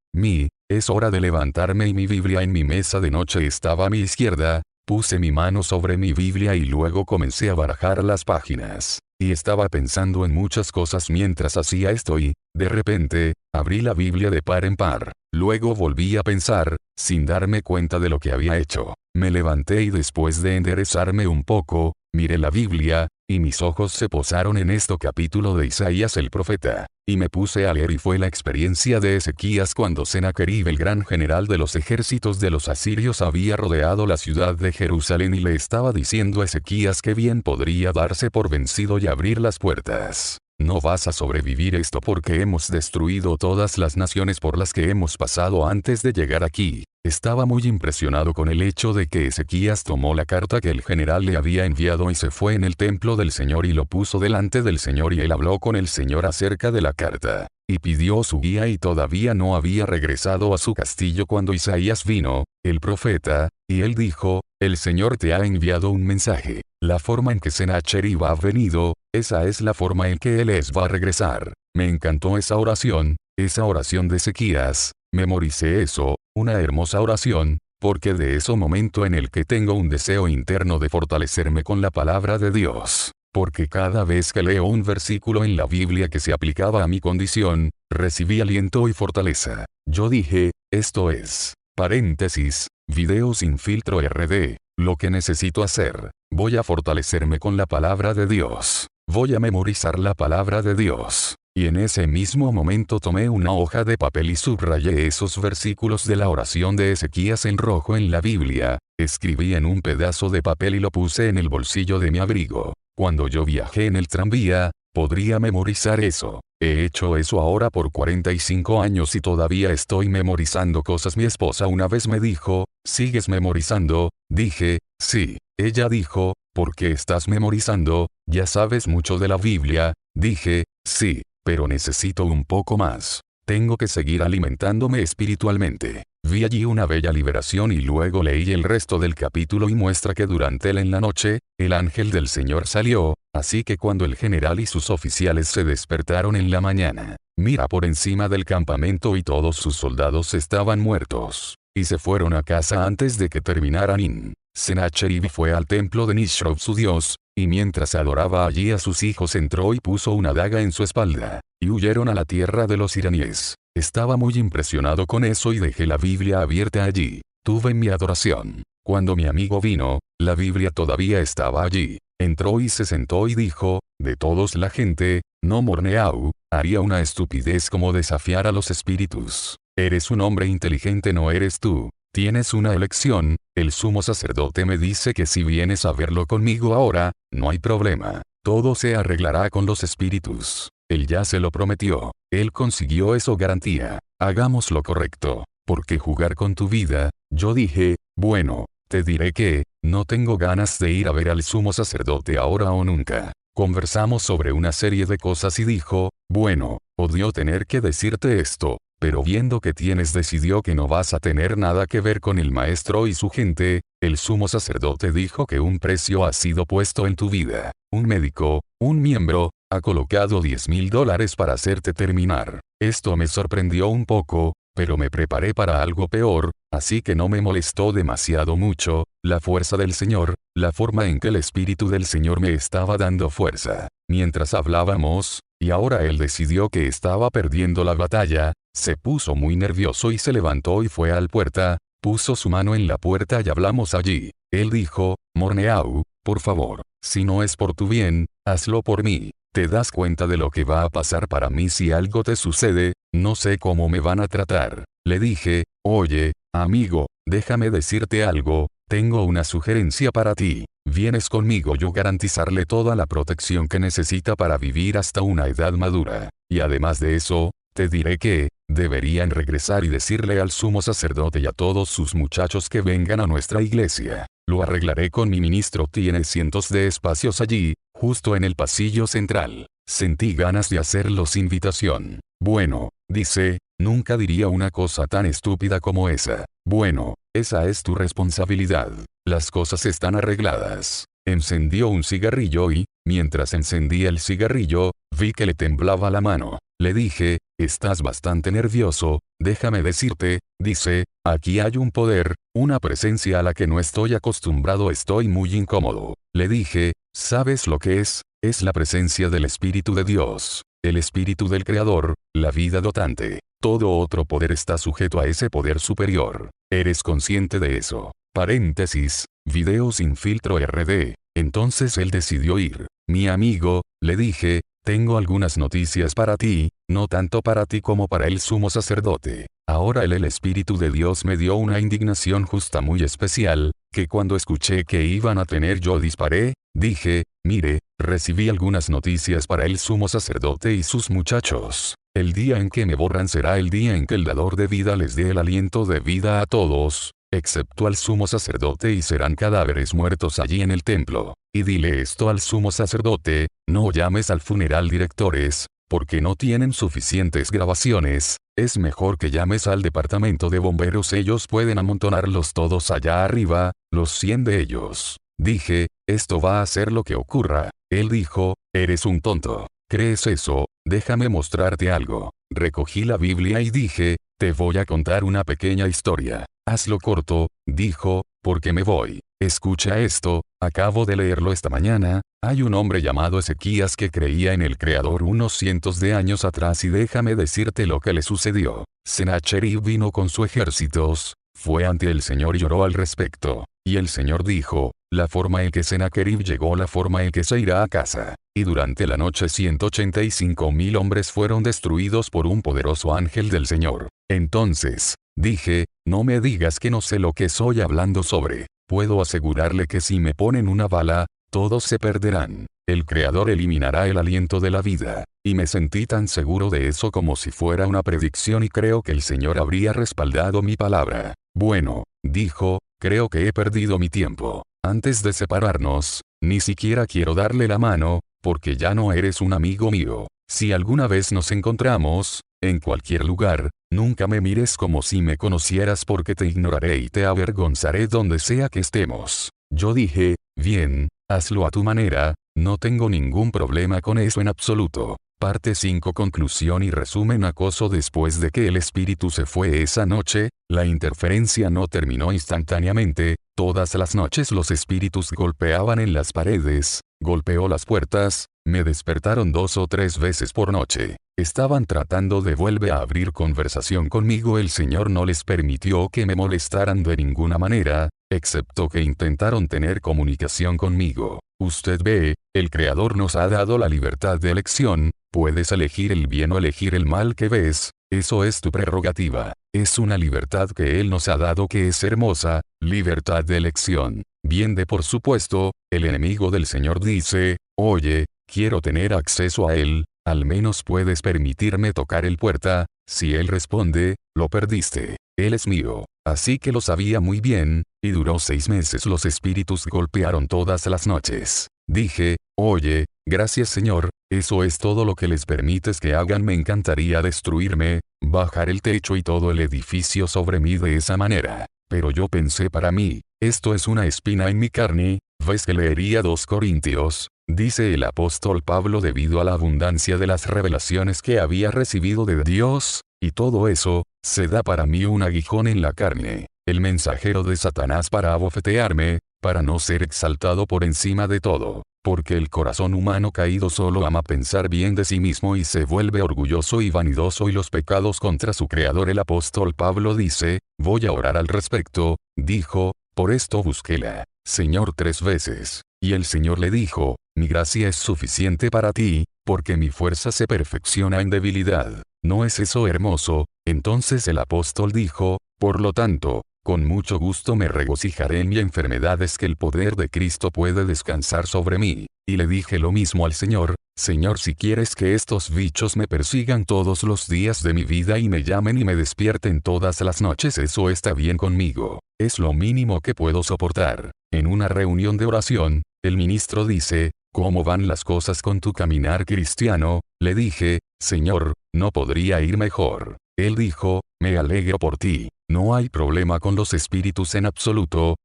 es hora de levantarme y mi Biblia en mi mesa de noche estaba a mi izquierda, puse mi mano sobre mi Biblia y luego comencé a barajar las páginas. Y estaba pensando en muchas cosas mientras hacía esto y, de repente, abrí la Biblia de par en par. Luego volví a pensar, sin darme cuenta de lo que había hecho. Me levanté y después de enderezarme un poco, miré la Biblia, y mis ojos se posaron en este capítulo de Isaías el profeta. Y me puse a leer y fue la experiencia de Ezequías cuando Sennacherib el gran general de los ejércitos de los asirios había rodeado la ciudad de Jerusalén y le estaba diciendo a Ezequías que bien podría darse por vencido y abrir las puertas. No vas a sobrevivir esto porque hemos destruido todas las naciones por las que hemos pasado antes de llegar aquí. Estaba muy impresionado con el hecho de que Ezequías tomó la carta que el general le había enviado y se fue en el templo del Señor y lo puso delante del Señor y él habló con el Señor acerca de la carta. Y pidió su guía y todavía no había regresado a su castillo cuando Isaías vino, el profeta, y él dijo, el Señor te ha enviado un mensaje. La forma en que Sennacherib ha venido, esa es la forma en que él va a regresar. Me encantó esa oración de Ezequías, memoricé eso, una hermosa oración, porque de ese momento en el que tengo un deseo interno de fortalecerme con la palabra de Dios. Porque cada vez que leo un versículo en la Biblia que se aplicaba a mi condición, recibí aliento y fortaleza. Yo dije, esto es, paréntesis, video sin filtro RD, lo que necesito hacer. Voy a fortalecerme con la palabra de Dios. Voy a memorizar la palabra de Dios. Y en ese mismo momento tomé una hoja de papel y subrayé esos versículos de la oración de Ezequías en rojo en la Biblia, escribí en un pedazo de papel y lo puse en el bolsillo de mi abrigo. Cuando yo viajé en el tranvía, podría memorizar eso. He hecho eso ahora por 45 años y todavía estoy memorizando cosas. Mi esposa una vez me dijo, ¿sigues memorizando? Dije, sí. Ella dijo, ¿por qué estás memorizando? Ya sabes mucho de la Biblia. Dije, sí, pero necesito un poco más. Tengo que seguir alimentándome espiritualmente. Vi allí una bella liberación y luego leí el resto del capítulo y muestra que durante en la noche, el ángel del Señor salió, así que cuando el general y sus oficiales se despertaron en la mañana, mira por encima del campamento y todos sus soldados estaban muertos, y se fueron a casa antes de que terminaran. Sennacherib fue al templo de Nisroch su dios, y mientras adoraba allí a sus hijos entró y puso una daga en su espalda, y huyeron a la tierra de los iraníes. Estaba muy impresionado con eso y dejé la Biblia abierta allí. Tuve mi adoración. Cuando mi amigo vino, la Biblia todavía estaba allí. Entró y se sentó y dijo, de todos la gente, no Morneau, haría una estupidez como desafiar a los espíritus. Eres un hombre inteligente, no eres tú. Tienes una elección, el sumo sacerdote me dice que si vienes a verlo conmigo ahora, no hay problema. Todo se arreglará con los espíritus. él ya se lo prometió. Él consiguió eso garantía. Hagamos lo correcto. ¿Por qué jugar con tu vida? Yo dije, bueno, te diré que, no tengo ganas de ir a ver al sumo sacerdote ahora o nunca. Conversamos sobre una serie de cosas y dijo, bueno, odio tener que decirte esto, pero viendo que tienes decidió que no vas a tener nada que ver con el maestro y su gente, el sumo sacerdote dijo que un precio ha sido puesto en tu vida. Un médico, un miembro, ha colocado $10,000 para hacerte terminar. Esto me sorprendió un poco, pero me preparé para algo peor, así que no me molestó demasiado mucho, la fuerza del Señor, la forma en que el Espíritu del Señor me estaba dando fuerza. Mientras hablábamos, y ahora él decidió que estaba perdiendo la batalla, se puso muy nervioso y se levantó y fue a la puerta, puso su mano en la puerta y hablamos allí. Él dijo, Morneau, por favor, si no es por tu bien, hazlo por mí. ¿Te das cuenta de lo que va a pasar para mí si algo te sucede? No sé cómo me van a tratar. Le dije, oye, amigo, déjame decirte algo, tengo una sugerencia para ti. Vienes conmigo yo garantizarle toda la protección que necesita para vivir hasta una edad madura. Y además de eso, te diré que, deberían regresar y decirle al sumo sacerdote y a todos sus muchachos que vengan a nuestra iglesia. Lo arreglaré con mi ministro. Tiene cientos de espacios allí, justo en el pasillo central. Sentí ganas de hacerlos invitación. Bueno, dice, nunca diría una cosa tan estúpida como esa. Bueno, esa es tu responsabilidad. Las cosas están arregladas. Encendió un cigarrillo y, mientras encendía el cigarrillo, vi que le temblaba la mano. Le dije, estás bastante nervioso, déjame decirte, dice, aquí hay un poder, una presencia a la que no estoy acostumbrado, estoy muy incómodo. Le dije, ¿sabes lo que es? Es la presencia del Espíritu de Dios, el Espíritu del Creador, la vida dotante. Todo otro poder está sujeto a ese poder superior. ¿Eres consciente de eso? Paréntesis, video sin filtro RD. Entonces él decidió ir. Mi amigo, le dije, tengo algunas noticias para ti, no tanto para ti como para el sumo sacerdote. Ahora el Espíritu de Dios me dio una indignación justa muy especial, que cuando escuché que iban a tener yo disparé, dije, mire, recibí algunas noticias para el sumo sacerdote y sus muchachos. El día en que me borran será el día en que el dador de vida les dé el aliento de vida a todos, excepto al sumo sacerdote, y serán cadáveres muertos allí en el templo. Y dile esto al sumo sacerdote, no llames al funeral directores, porque no tienen suficientes grabaciones, es mejor que llames al departamento de bomberos, ellos pueden amontonarlos todos allá arriba, los 100 de ellos. Dije, esto va a ser lo que ocurra. Él dijo, eres un tonto. ¿Crees eso? Déjame mostrarte algo. Recogí la Biblia y dije, te voy a contar una pequeña historia. Hazlo corto, dijo, porque me voy. Escucha esto, acabo de leerlo esta mañana. Hay un hombre llamado Ezequías que creía en el Creador unos cientos de años atrás, y déjame decirte lo que le sucedió. Sennacherib vino con sus ejércitos, fue ante el Señor y lloró al respecto. Y el Señor dijo, la forma en que Sennacherib llegó, la forma en que se irá a casa. Y durante la noche 185,000 hombres fueron destruidos por un poderoso ángel del Señor. Entonces, dije, no me digas que no sé lo que estoy hablando sobre. Puedo asegurarle que si me ponen una bala, todos se perderán. El Creador eliminará el aliento de la vida. Y me sentí tan seguro de eso como si fuera una predicción, y creo que el Señor habría respaldado mi palabra. Bueno, dijo, creo que he perdido mi tiempo. Antes de separarnos, ni siquiera quiero darle la mano, porque ya no eres un amigo mío. Si alguna vez nos encontramos, en cualquier lugar, nunca me mires como si me conocieras, porque te ignoraré y te avergonzaré donde sea que estemos. Yo dije, bien, hazlo a tu manera, no tengo ningún problema con eso en absoluto. Parte 5. Conclusión y resumen. Acoso. Después de que el espíritu se fue esa noche, la interferencia no terminó instantáneamente. Todas las noches los espíritus golpeaban en las paredes, golpeó las puertas, me despertaron 2 o 3 veces por noche. Estaban tratando de volver a abrir conversación conmigo. El Señor no les permitió que me molestaran de ninguna manera, excepto que intentaron tener comunicación conmigo. Usted ve, el Creador nos ha dado la libertad de elección, puedes elegir el bien o elegir el mal que ves, eso es tu prerrogativa. Es una libertad que Él nos ha dado que es hermosa, libertad de elección. Bien, de por supuesto, el enemigo del Señor dice, oye, quiero tener acceso a Él, al menos puedes permitirme tocar el puerta. Si él responde, lo perdiste. Él es mío. Así que lo sabía muy bien, y duró 6 meses. Los espíritus golpearon todas las noches. Dije, oye, gracias Señor, eso es todo lo que les permites que hagan. Me encantaría destruirme, bajar el techo y todo el edificio sobre mí de esa manera. Pero yo pensé para mí, esto es una espina en mi carne. ¿Ves que leería 2 Corintios? Dice el apóstol Pablo, debido a la abundancia de las revelaciones que había recibido de Dios, y todo eso, se da para mí un aguijón en la carne, el mensajero de Satanás para abofetearme, para no ser exaltado por encima de todo, porque el corazón humano caído solo ama pensar bien de sí mismo y se vuelve orgulloso y vanidoso, y los pecados contra su creador. El apóstol Pablo dice, voy a orar al respecto, dijo, por esto busquéla, Señor 3 veces, y el Señor le dijo, mi gracia es suficiente para ti, porque mi fuerza se perfecciona en debilidad. ¿No es eso hermoso? Entonces el apóstol dijo, por lo tanto, con mucho gusto me regocijaré en mi enfermedad, es que el poder de Cristo puede descansar sobre mí. Y le dije lo mismo al Señor, Señor, si quieres que estos bichos me persigan todos los días de mi vida y me llamen y me despierten todas las noches, eso está bien conmigo. Es lo mínimo que puedo soportar. En una reunión de oración, el ministro dice, ¿cómo van las cosas con tu caminar cristiano? Le dije, Señor, no podría ir mejor. Él dijo, me alegro por ti. No hay problema con los espíritus en absoluto.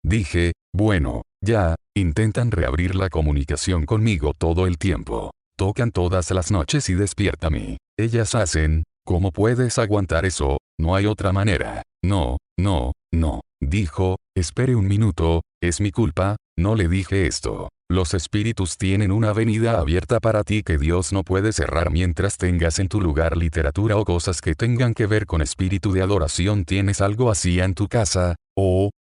Dije, bueno, ya, intentan reabrir la comunicación conmigo todo el tiempo. Tocan todas las noches y despiértame. Ellas hacen, ¿cómo puedes aguantar eso? No hay otra manera. No. Dijo, espere un minuto, es mi culpa. No le dije esto. Los espíritus tienen una avenida abierta para ti que Dios no puede cerrar mientras tengas en tu lugar literatura o cosas que tengan que ver con espíritu de adoración. ¿Tienes algo así en tu casa?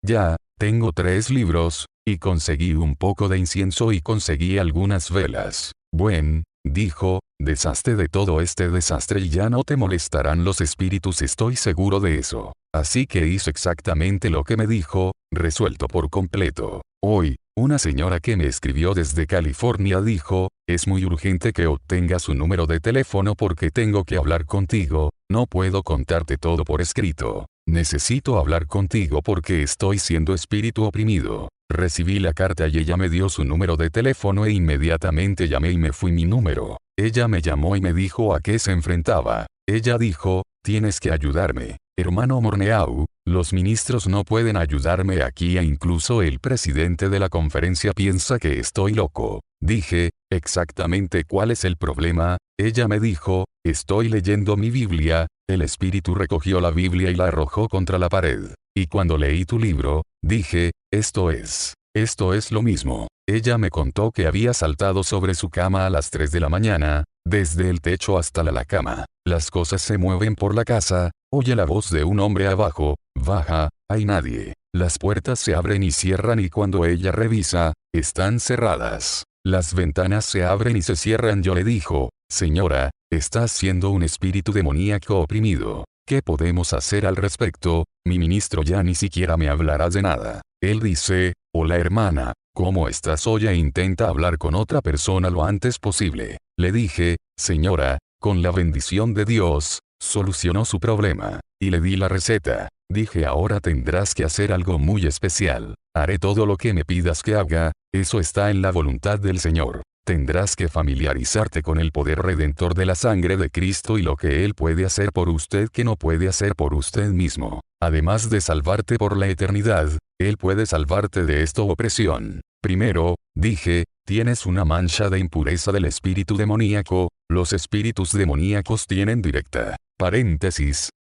Ya, tengo 3 libros, y conseguí un poco de incienso y conseguí algunas velas. Bueno, dijo, deshazte de todo este desastre y ya no te molestarán los espíritus, estoy seguro de eso. Así que hice exactamente lo que me dijo, resuelto por completo. Hoy, una señora que me escribió desde California dijo, es muy urgente que obtenga su número de teléfono porque tengo que hablar contigo, no puedo contarte todo por escrito. Necesito hablar contigo porque estoy siendo espíritu oprimido. Recibí la carta y ella me dio su número de teléfono e inmediatamente llamé y me fui mi número. Ella me llamó y me dijo a qué se enfrentaba. Ella dijo, tienes que ayudarme. Hermano Morneau, los ministros no pueden ayudarme aquí e incluso el presidente de la conferencia piensa que estoy loco. Dije, exactamente cuál es el problema. Ella me dijo, estoy leyendo mi Biblia. El espíritu recogió la Biblia y la arrojó contra la pared. Y cuando leí tu libro, dije, esto es lo mismo. Ella me contó que había saltado sobre su cama a las 3 de la mañana, desde el techo hasta la cama. Las cosas se mueven por la casa, oye la voz de un hombre abajo, baja, hay nadie. Las puertas se abren y cierran y cuando ella revisa, están cerradas. Las ventanas se abren y se cierran. Yo le dijo, señora, estás siendo un espíritu demoníaco oprimido. ¿Qué podemos hacer al respecto? Mi ministro ya ni siquiera me hablará de nada. Él dice, hola hermana, ¿cómo estás hoy? E intenta hablar con otra persona lo antes posible. Le dije, señora, con la bendición de Dios, solucionó su problema. Y le di la receta. Dije, ahora tendrás que hacer algo muy especial. Haré todo lo que me pidas que haga, eso está en la voluntad del Señor. Tendrás que familiarizarte con el poder redentor de la sangre de Cristo y lo que Él puede hacer por usted que no puede hacer por usted mismo. Además de salvarte por la eternidad, Él puede salvarte de esta opresión. Primero, dije, tienes una mancha de impureza del espíritu demoníaco. Los espíritus demoníacos tienen directa,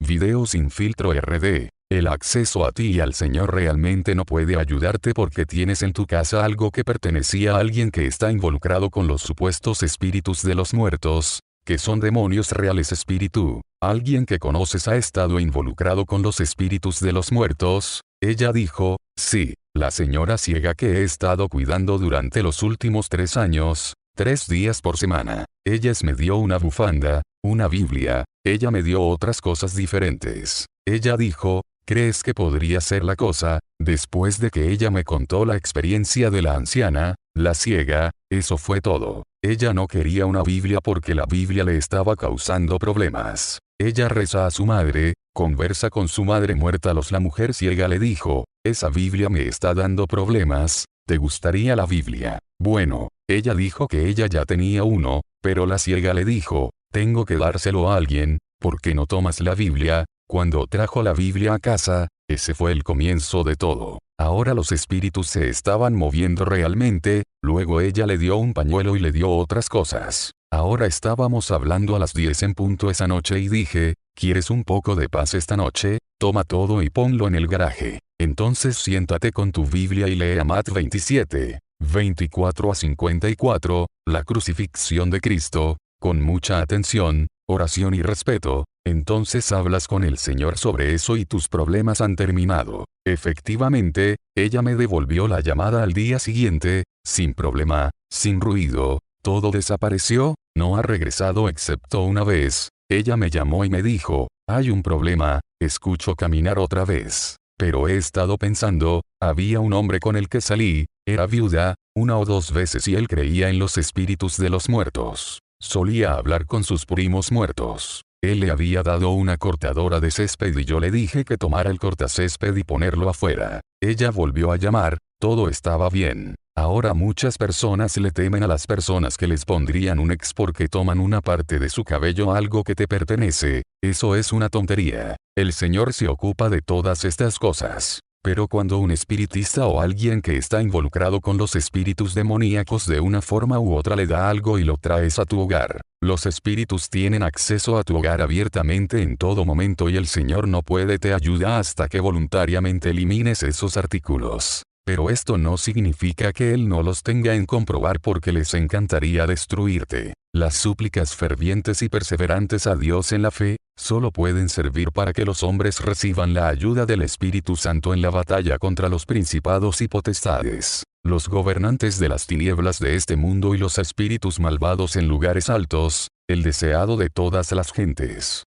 video sin filtro RD. El acceso a ti y al Señor realmente no puede ayudarte porque tienes en tu casa algo que pertenecía a alguien que está involucrado con los supuestos espíritus de los muertos, que son demonios reales. Espíritu, alguien que conoces ha estado involucrado con los espíritus de los muertos. Ella dijo, sí, la señora ciega que he estado cuidando durante los últimos 3 años, 3 días por semana. Ella me dio una bufanda, una Biblia, ella me dio otras cosas diferentes. Ella dijo, ¿crees que podría ser la cosa? Después de que ella me contó la experiencia de la anciana, la ciega, eso fue todo. Ella no quería una Biblia porque la Biblia le estaba causando problemas. Ella reza a su madre, conversa con su madre muerta. La mujer ciega le dijo, esa Biblia me está dando problemas, ¿te gustaría la Biblia? Bueno, ella dijo que ella ya tenía uno, pero la ciega le dijo, tengo que dárselo a alguien, ¿por qué no tomas la Biblia? Cuando trajo la Biblia a casa, ese fue el comienzo de todo. Ahora los espíritus se estaban moviendo realmente, luego ella le dio un pañuelo y le dio otras cosas. Ahora estábamos hablando a las 10 en punto esa noche y dije, ¿quieres un poco de paz esta noche? Toma todo y ponlo en el garaje. Entonces siéntate con tu Biblia y lee a Mat 27, 24 a 54, la crucifixión de Cristo, con mucha atención, oración y respeto. Entonces hablas con el Señor sobre eso y tus problemas han terminado. Efectivamente, ella me devolvió la llamada al día siguiente, sin problema, sin ruido, todo desapareció, no ha regresado excepto una vez. Ella me llamó y me dijo, hay un problema, escucho caminar otra vez. Pero he estado pensando, había un hombre con el que salí, era viuda, 1 o 2 veces y él creía en los espíritus de los muertos. Solía hablar con sus primos muertos. Él le había dado una cortadora de césped y yo le dije que tomara el cortacésped y ponerlo afuera. Ella volvió a llamar, todo estaba bien. Ahora muchas personas le temen a las personas que les pondrían un ex porque toman una parte de su cabello, algo que te pertenece. Eso es una tontería. El Señor se ocupa de todas estas cosas. Pero cuando un espiritista o alguien que está involucrado con los espíritus demoníacos de una forma u otra le da algo y lo traes a tu hogar, los espíritus tienen acceso a tu hogar abiertamente en todo momento y el Señor no puede te ayuda hasta que voluntariamente elimines esos artículos. Pero esto no significa que Él no los tenga en comprobar porque les encantaría destruirte. Las súplicas fervientes y perseverantes a Dios en la fe, solo pueden servir para que los hombres reciban la ayuda del Espíritu Santo en la batalla contra los principados y potestades, los gobernantes de las tinieblas de este mundo y los espíritus malvados en lugares altos, el deseado de todas las gentes.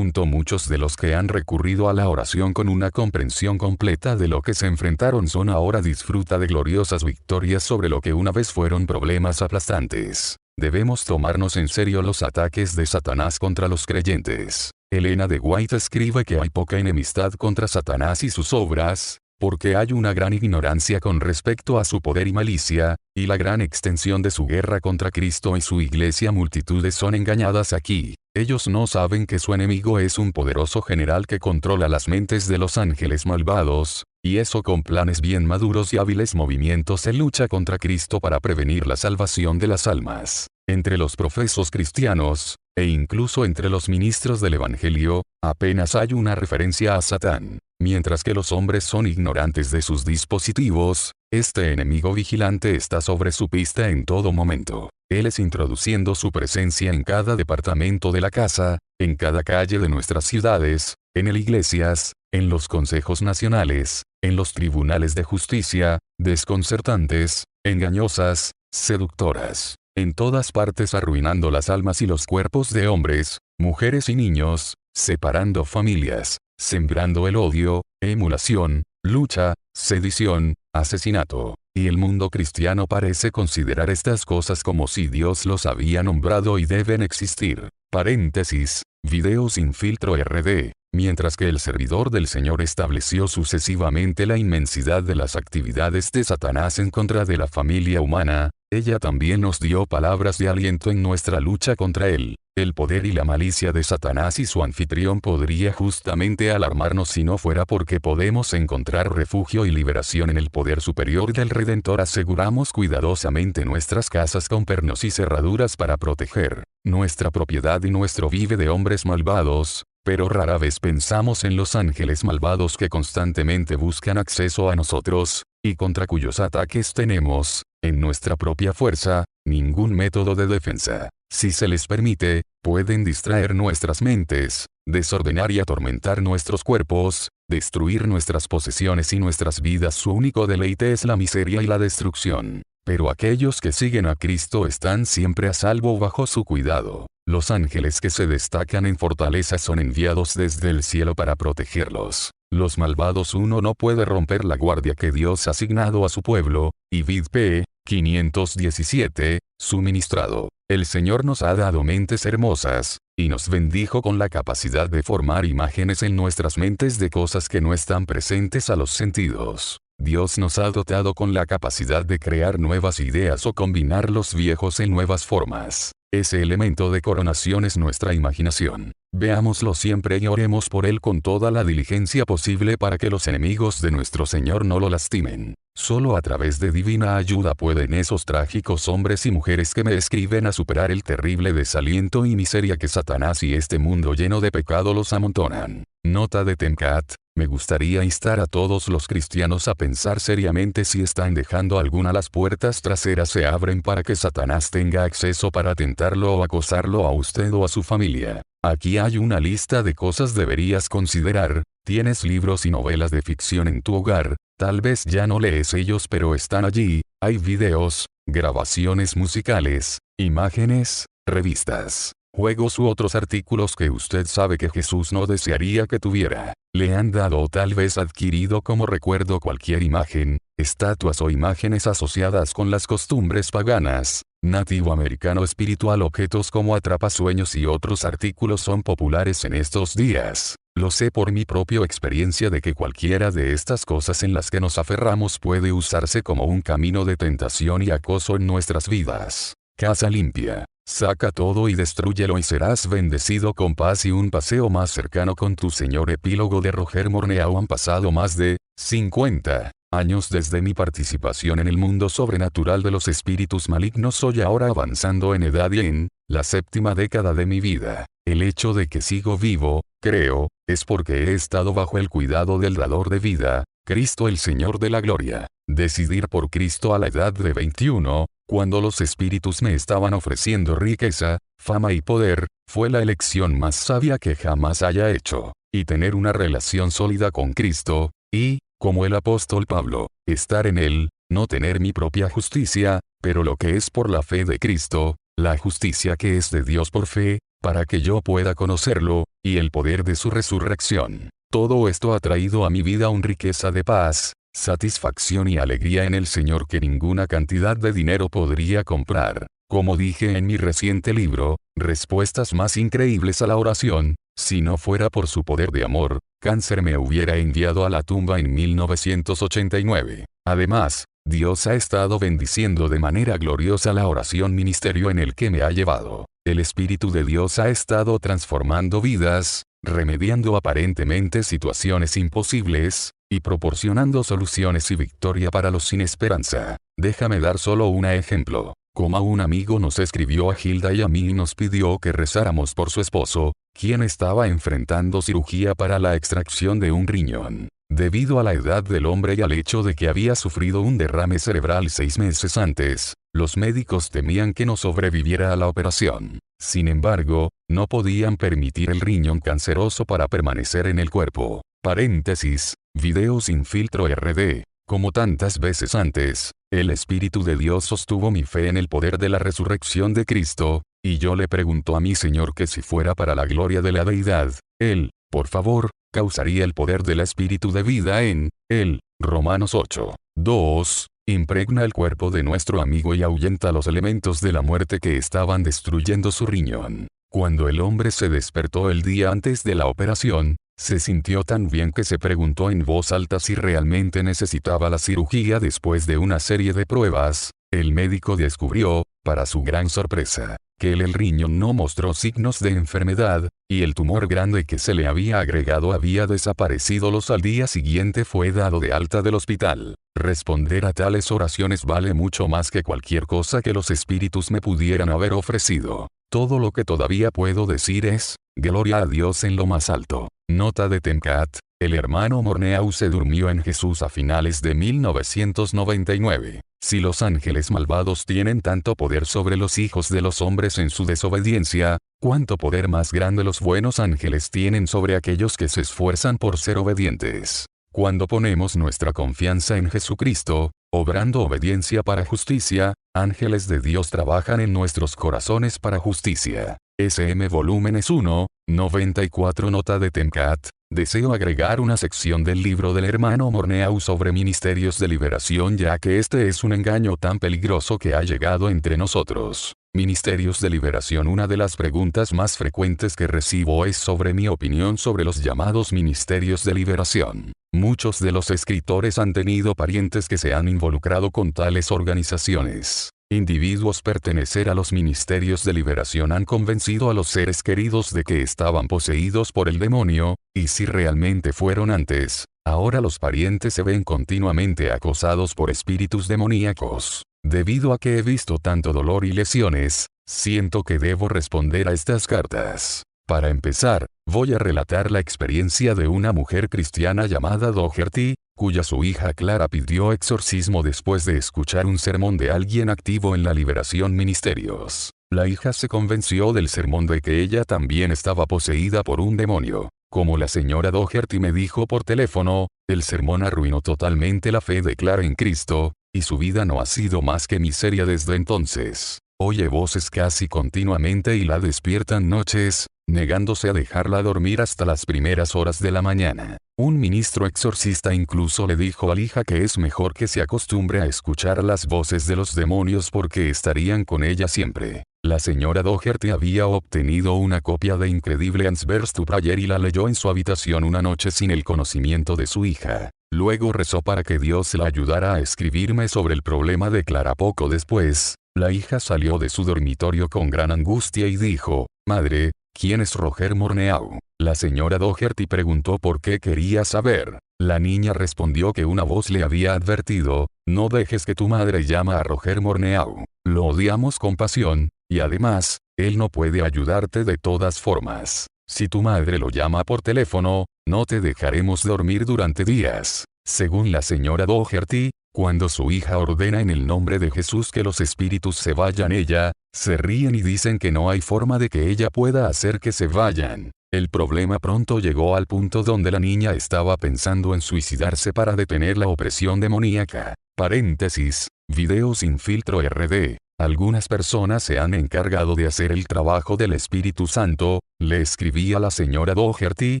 Muchos de los que han recurrido a la oración con una comprensión completa de lo que se enfrentaron son ahora disfruta de gloriosas victorias sobre lo que una vez fueron problemas aplastantes. Debemos tomarnos en serio los ataques de Satanás contra los creyentes. Elena de White escribe que hay poca enemistad contra Satanás y sus obras, porque hay una gran ignorancia con respecto a su poder y malicia, y la gran extensión de su guerra contra Cristo y su iglesia. Multitudes son engañadas aquí. Ellos no saben que su enemigo es un poderoso general que controla las mentes de los ángeles malvados, y eso con planes bien maduros y hábiles movimientos se lucha contra Cristo para prevenir la salvación de las almas. Entre los profesos cristianos, e incluso entre los ministros del Evangelio, apenas hay una referencia a Satán. Mientras que los hombres son ignorantes de sus dispositivos, este enemigo vigilante está sobre su pista en todo momento. Él es introduciendo su presencia en cada departamento de la casa, en cada calle de nuestras ciudades, en las iglesias, en los consejos nacionales, en los tribunales de justicia, desconcertantes, engañosas, seductoras, en todas partes arruinando las almas y los cuerpos de hombres, mujeres y niños, separando familias, sembrando el odio, emulación, lucha, sedición, asesinato. Y el mundo cristiano parece considerar estas cosas como si Dios los había nombrado y deben existir. Paréntesis, video sin filtro RD. Mientras que el servidor del Señor estableció sucesivamente la inmensidad de las actividades de Satanás en contra de la familia humana, ella también nos dio palabras de aliento en nuestra lucha contra él. El poder y la malicia de Satanás y su anfitrión podría justamente alarmarnos si no fuera porque podemos encontrar refugio y liberación en el poder superior del Redentor. Aseguramos cuidadosamente nuestras casas con pernos y cerraduras para proteger nuestra propiedad y nuestro vive de hombres malvados, pero rara vez pensamos en los ángeles malvados que constantemente buscan acceso a nosotros, y contra cuyos ataques tenemos, en nuestra propia fuerza, ningún método de defensa. Si se les permite, pueden distraer nuestras mentes, desordenar y atormentar nuestros cuerpos, destruir nuestras posesiones y nuestras vidas. Su único deleite es la miseria y la destrucción. Pero aquellos que siguen a Cristo están siempre a salvo bajo su cuidado. Los ángeles que se destacan en fortaleza son enviados desde el cielo para protegerlos. Los malvados uno no puede romper la guardia que Dios ha asignado a su pueblo, y vid p. 517, suministrado. El Señor nos ha dado mentes hermosas, y nos bendijo con la capacidad de formar imágenes en nuestras mentes de cosas que no están presentes a los sentidos. Dios nos ha dotado con la capacidad de crear nuevas ideas o combinar los viejos en nuevas formas. Ese elemento de coronación es nuestra imaginación. Veámoslo siempre y oremos por él con toda la diligencia posible para que los enemigos de nuestro Señor no lo lastimen. Solo a través de divina ayuda pueden esos trágicos hombres y mujeres que me escriben a superar el terrible desaliento y miseria que Satanás y este mundo lleno de pecado los amontonan. Nota de Temcat. Me gustaría instar a todos los cristianos a pensar seriamente si están dejando alguna las puertas traseras se abren para que Satanás tenga acceso para tentarlo o acosarlo a usted o a su familia. Aquí hay una lista de cosas deberías considerar. Tienes libros y novelas de ficción en tu hogar, tal vez ya no lees ellos pero están allí, hay videos, grabaciones musicales, imágenes, revistas, juegos u otros artículos que usted sabe que Jesús no desearía que tuviera. Le han dado o tal vez adquirido como recuerdo cualquier imagen, estatuas o imágenes asociadas con las costumbres paganas, nativo americano espiritual, objetos como atrapasueños y otros artículos son populares en estos días. Lo sé por mi propia experiencia de que cualquiera de estas cosas en las que nos aferramos puede usarse como un camino de tentación y acoso en nuestras vidas. Casa limpia. Saca todo y destrúyelo y serás bendecido con paz y un paseo más cercano con tu Señor. Epílogo de Roger Morneau. Han pasado más de 50 años desde mi participación en el mundo sobrenatural de los espíritus malignos. Soy ahora avanzando en edad y en la séptima década de mi vida. El hecho de que sigo vivo, creo, es porque he estado bajo el cuidado del dador de vida, Cristo el Señor de la Gloria. Decidir por Cristo a la edad de 21, cuando los espíritus me estaban ofreciendo riqueza, fama y poder, fue la elección más sabia que jamás haya hecho. Y tener una relación sólida con Cristo, y, como el apóstol Pablo, estar en Él, no tener mi propia justicia, pero lo que es por la fe de Cristo, la justicia que es de Dios por fe, para que yo pueda conocerlo, y el poder de su resurrección. Todo esto ha traído a mi vida una riqueza de paz, satisfacción y alegría en el Señor que ninguna cantidad de dinero podría comprar. Como dije en mi reciente libro, Respuestas más increíbles a la oración, si no fuera por su poder de amor, cáncer me hubiera enviado a la tumba en 1989. Además, Dios ha estado bendiciendo de manera gloriosa la oración ministerio en el que me ha llevado. El Espíritu de Dios ha estado transformando vidas, remediando aparentemente situaciones imposibles, y proporcionando soluciones y victoria para los sin esperanza. Déjame dar solo un ejemplo. Como un amigo nos escribió a Gilda y a mí y nos pidió que rezáramos por su esposo, quien estaba enfrentando cirugía para la extracción de un riñón. Debido a la edad del hombre y al hecho de que había sufrido un derrame cerebral 6 meses antes, los médicos temían que no sobreviviera a la operación. Sin embargo, no podían permitir el riñón canceroso para permanecer en el cuerpo. Paréntesis, video sin filtro RD. Como tantas veces antes, el Espíritu de Dios sostuvo mi fe en el poder de la resurrección de Cristo, y yo le pregunto a mi Señor que si fuera para la gloria de la deidad, Él, por favor, causaría el poder del Espíritu de vida en Él. Romanos 8. 2. Impregna el cuerpo de nuestro amigo y ahuyenta los elementos de la muerte que estaban destruyendo su riñón. Cuando el hombre se despertó el día antes de la operación, se sintió tan bien que se preguntó en voz alta si realmente necesitaba la cirugía. Después de una serie de pruebas, el médico descubrió, para su gran sorpresa, que el riñón no mostró signos de enfermedad, y el tumor grande que se le había agregado había desaparecido. Al día siguiente fue dado de alta del hospital. Responder a tales oraciones vale mucho más que cualquier cosa que los espíritus me pudieran haber ofrecido. Todo lo que todavía puedo decir es, gloria a Dios en lo más alto. Nota de Temcat. El hermano Morneau se durmió en Jesús a finales de 1999. Si los ángeles malvados tienen tanto poder sobre los hijos de los hombres en su desobediencia, ¿cuánto poder más grande los buenos ángeles tienen sobre aquellos que se esfuerzan por ser obedientes? Cuando ponemos nuestra confianza en Jesucristo, obrando obediencia para justicia, ángeles de Dios trabajan en nuestros corazones para justicia. SM Volúmenes 1, 94. Nota de Temcat. Deseo agregar una sección del libro del hermano Morneau sobre ministerios de liberación, ya que este es un engaño tan peligroso que ha llegado entre nosotros. Ministerios de liberación. Una de las preguntas más frecuentes que recibo es sobre mi opinión sobre los llamados ministerios de liberación. Muchos de los escritores han tenido parientes que se han involucrado con tales organizaciones. Individuos pertenecer a los ministerios de liberación han convencido a los seres queridos de que estaban poseídos por el demonio, y si realmente fueron antes, ahora los parientes se ven continuamente acosados por espíritus demoníacos. Debido a que he visto tanto dolor y lesiones, siento que debo responder a estas cartas. Para empezar, voy a relatar la experiencia de una mujer cristiana llamada Doherty, cuya su hija Clara pidió exorcismo después de escuchar un sermón de alguien activo en la liberación ministerios. La hija se convenció del sermón de que ella también estaba poseída por un demonio. Como la señora Doherty me dijo por teléfono, el sermón arruinó totalmente la fe de Clara en Cristo, y su vida no ha sido más que miseria desde entonces. Oye voces casi continuamente y la despiertan noches, negándose a dejarla dormir hasta las primeras horas de la mañana. Un ministro exorcista incluso le dijo a la hija que es mejor que se acostumbre a escuchar las voces de los demonios porque estarían con ella siempre. La señora Doherty había obtenido una copia de Incredible Answers to Prayer y la leyó en su habitación una noche sin el conocimiento de su hija. Luego rezó para que Dios la ayudara a escribirme sobre el problema de Clara. Poco después, la hija salió de su dormitorio con gran angustia y dijo: «Madre, ¿quién es Roger Morneau?». La señora Doherty preguntó por qué quería saber. La niña respondió que una voz le había advertido: «No dejes que tu madre llame a Roger Morneau. Lo odiamos con pasión, y además, él no puede ayudarte de todas formas. Si tu madre lo llama por teléfono, no te dejaremos dormir durante días». Según la señora Doherty, cuando su hija ordena en el nombre de Jesús que los espíritus se vayan, ella, se ríen y dicen que no hay forma de que ella pueda hacer que se vayan. El problema pronto llegó al punto donde la niña estaba pensando en suicidarse para detener la opresión demoníaca. Paréntesis, video sin filtro RD. Algunas personas se han encargado de hacer el trabajo del Espíritu Santo, le escribí a la señora Doherty,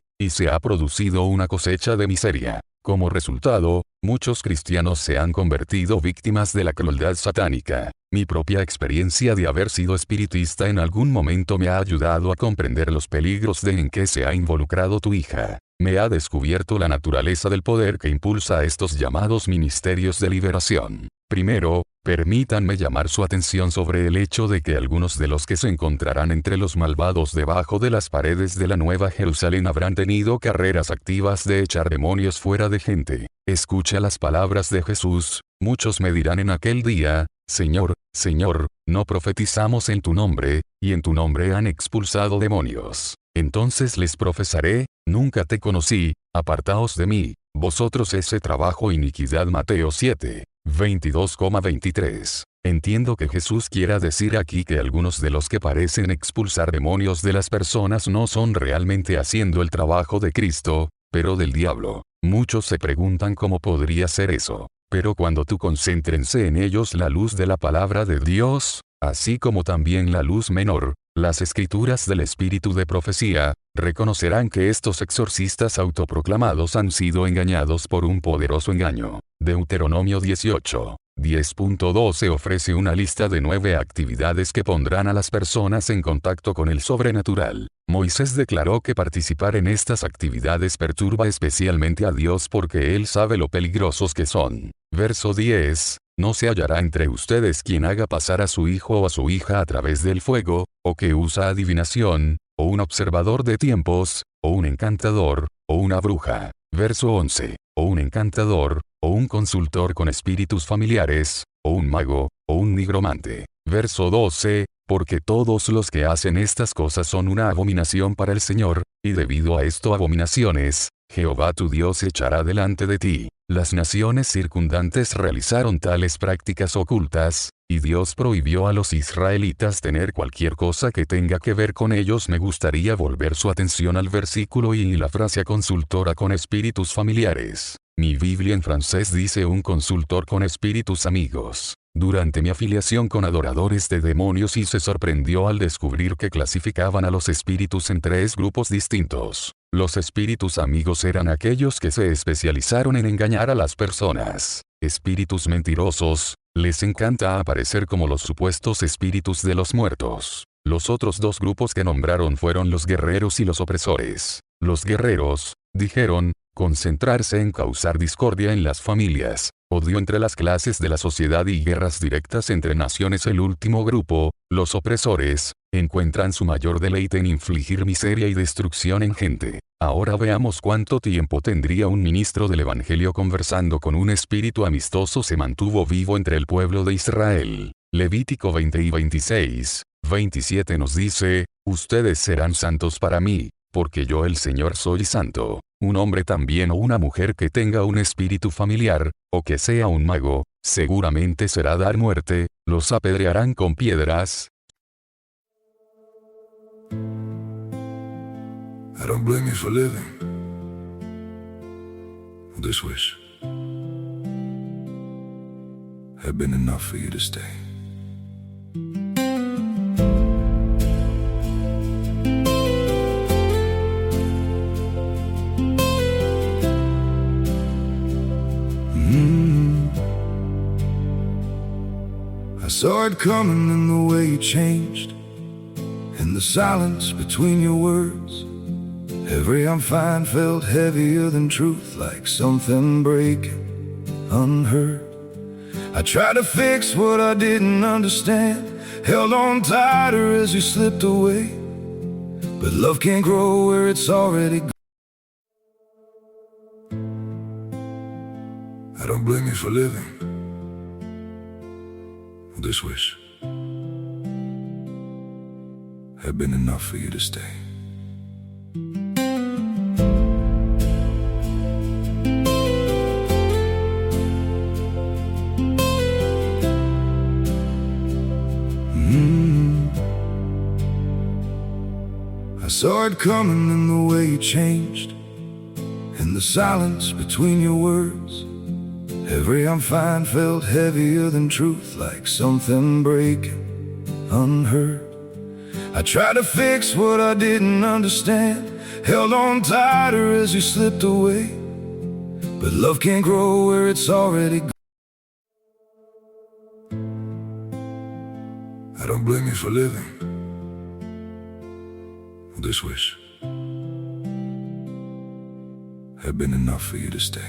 y se ha producido una cosecha de miseria. Como resultado, muchos cristianos se han convertido víctimas de la crueldad satánica. Mi propia experiencia de haber sido espiritista en algún momento me ha ayudado a comprender los peligros en que se ha involucrado tu hija. Me ha descubierto la naturaleza del poder que impulsa a estos llamados ministerios de liberación. Primero, permítanme llamar su atención sobre el hecho de que algunos de los que se encontrarán entre los malvados debajo de las paredes de la Nueva Jerusalén habrán tenido carreras activas de echar demonios fuera de gente. Escucha las palabras de Jesús: muchos me dirán en aquel día: Señor, Señor, no profetizamos en tu nombre, y en tu nombre han expulsado demonios. Entonces les profesaré: nunca te conocí, apartaos de mí, vosotros ese trabajo iniquidad. Mateo 7. 22,23. Entiendo que Jesús quiera decir aquí que algunos de los que parecen expulsar demonios de las personas no son realmente haciendo el trabajo de Cristo, pero del diablo. Muchos se preguntan cómo podría ser eso. Pero cuando tú concéntrense en ellos la luz de la palabra de Dios, así como también la luz menor, las escrituras del espíritu de profecía, reconocerán que estos exorcistas autoproclamados han sido engañados por un poderoso engaño. Deuteronomio 18. 10.12 ofrece una lista de 9 actividades que pondrán a las personas en contacto con el sobrenatural. Moisés declaró que participar en estas actividades perturba especialmente a Dios porque Él sabe lo peligrosos que son. Verso 10. No se hallará entre ustedes quien haga pasar a su hijo o a su hija a través del fuego, o que usa adivinación, o un observador de tiempos, o un encantador, o una bruja. Verso 11. O un encantador, o un consultor con espíritus familiares, o un mago, o un nigromante. Verso 12. Porque todos los que hacen estas cosas son una abominación para el Señor, y debido a esto abominaciones, Jehová tu Dios echará delante de ti. Las naciones circundantes realizaron tales prácticas ocultas, y Dios prohibió a los israelitas tener cualquier cosa que tenga que ver con ellos. Me gustaría volver su atención al versículo y la frase consultora con espíritus familiares. Mi Biblia en francés dice un consultor con espíritus amigos. Durante mi afiliación con adoradores de demonios y se sorprendió al descubrir que clasificaban a los espíritus en 3 grupos distintos. Los espíritus amigos eran aquellos que se especializaron en engañar a las personas. Espíritus mentirosos, les encanta aparecer como los supuestos espíritus de los muertos. Los otros 2 grupos que nombraron fueron los guerreros y los opresores. Los guerreros, dijeron, concentrarse en causar discordia en las familias, odio entre las clases de la sociedad y guerras directas entre naciones. El último grupo, los opresores, encuentran su mayor deleite en infligir miseria y destrucción en gente. Ahora veamos cuánto tiempo tendría un ministro del Evangelio conversando con un espíritu amistoso se mantuvo vivo entre el pueblo de Israel. Levítico 20 y 26, 27 nos dice, ustedes serán santos para mí, porque yo el Señor soy santo. Un hombre también o una mujer que tenga un espíritu familiar, o que sea un mago, seguramente será dar muerte, los apedrearán con piedras. I don't blame you for living this wish had been enough for you to stay. I saw it coming in the way you changed, in the silence between your words. Every I'm fine felt heavier than truth, like something breaking, unheard. I tried to fix what I didn't understand, held on tighter as you slipped away. But love can't grow where it's already gone. I don't blame you for living this wish had been enough for you to stay. I saw it coming in the way you changed, in the silence between your words. Every I'm fine felt heavier than truth, like something breaking, unheard. I tried to fix what I didn't understand, held on tighter as you slipped away. But love can't grow where it's already gone. I don't blame you for living this wish had been enough for you to stay.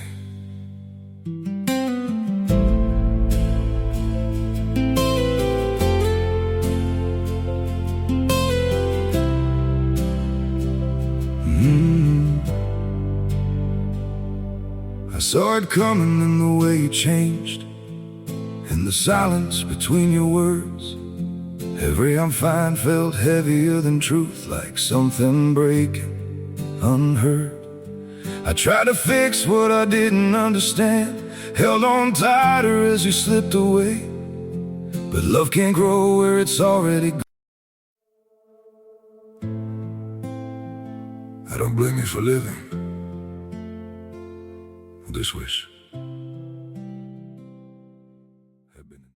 I saw it coming in the way you changed, in the silence between your words. Every I'm fine felt heavier than truth, like something breaking, unheard. I tried to fix what I didn't understand, held on tighter as you slipped away. But love can't grow where it's already gone. I don't blame you for living this wish.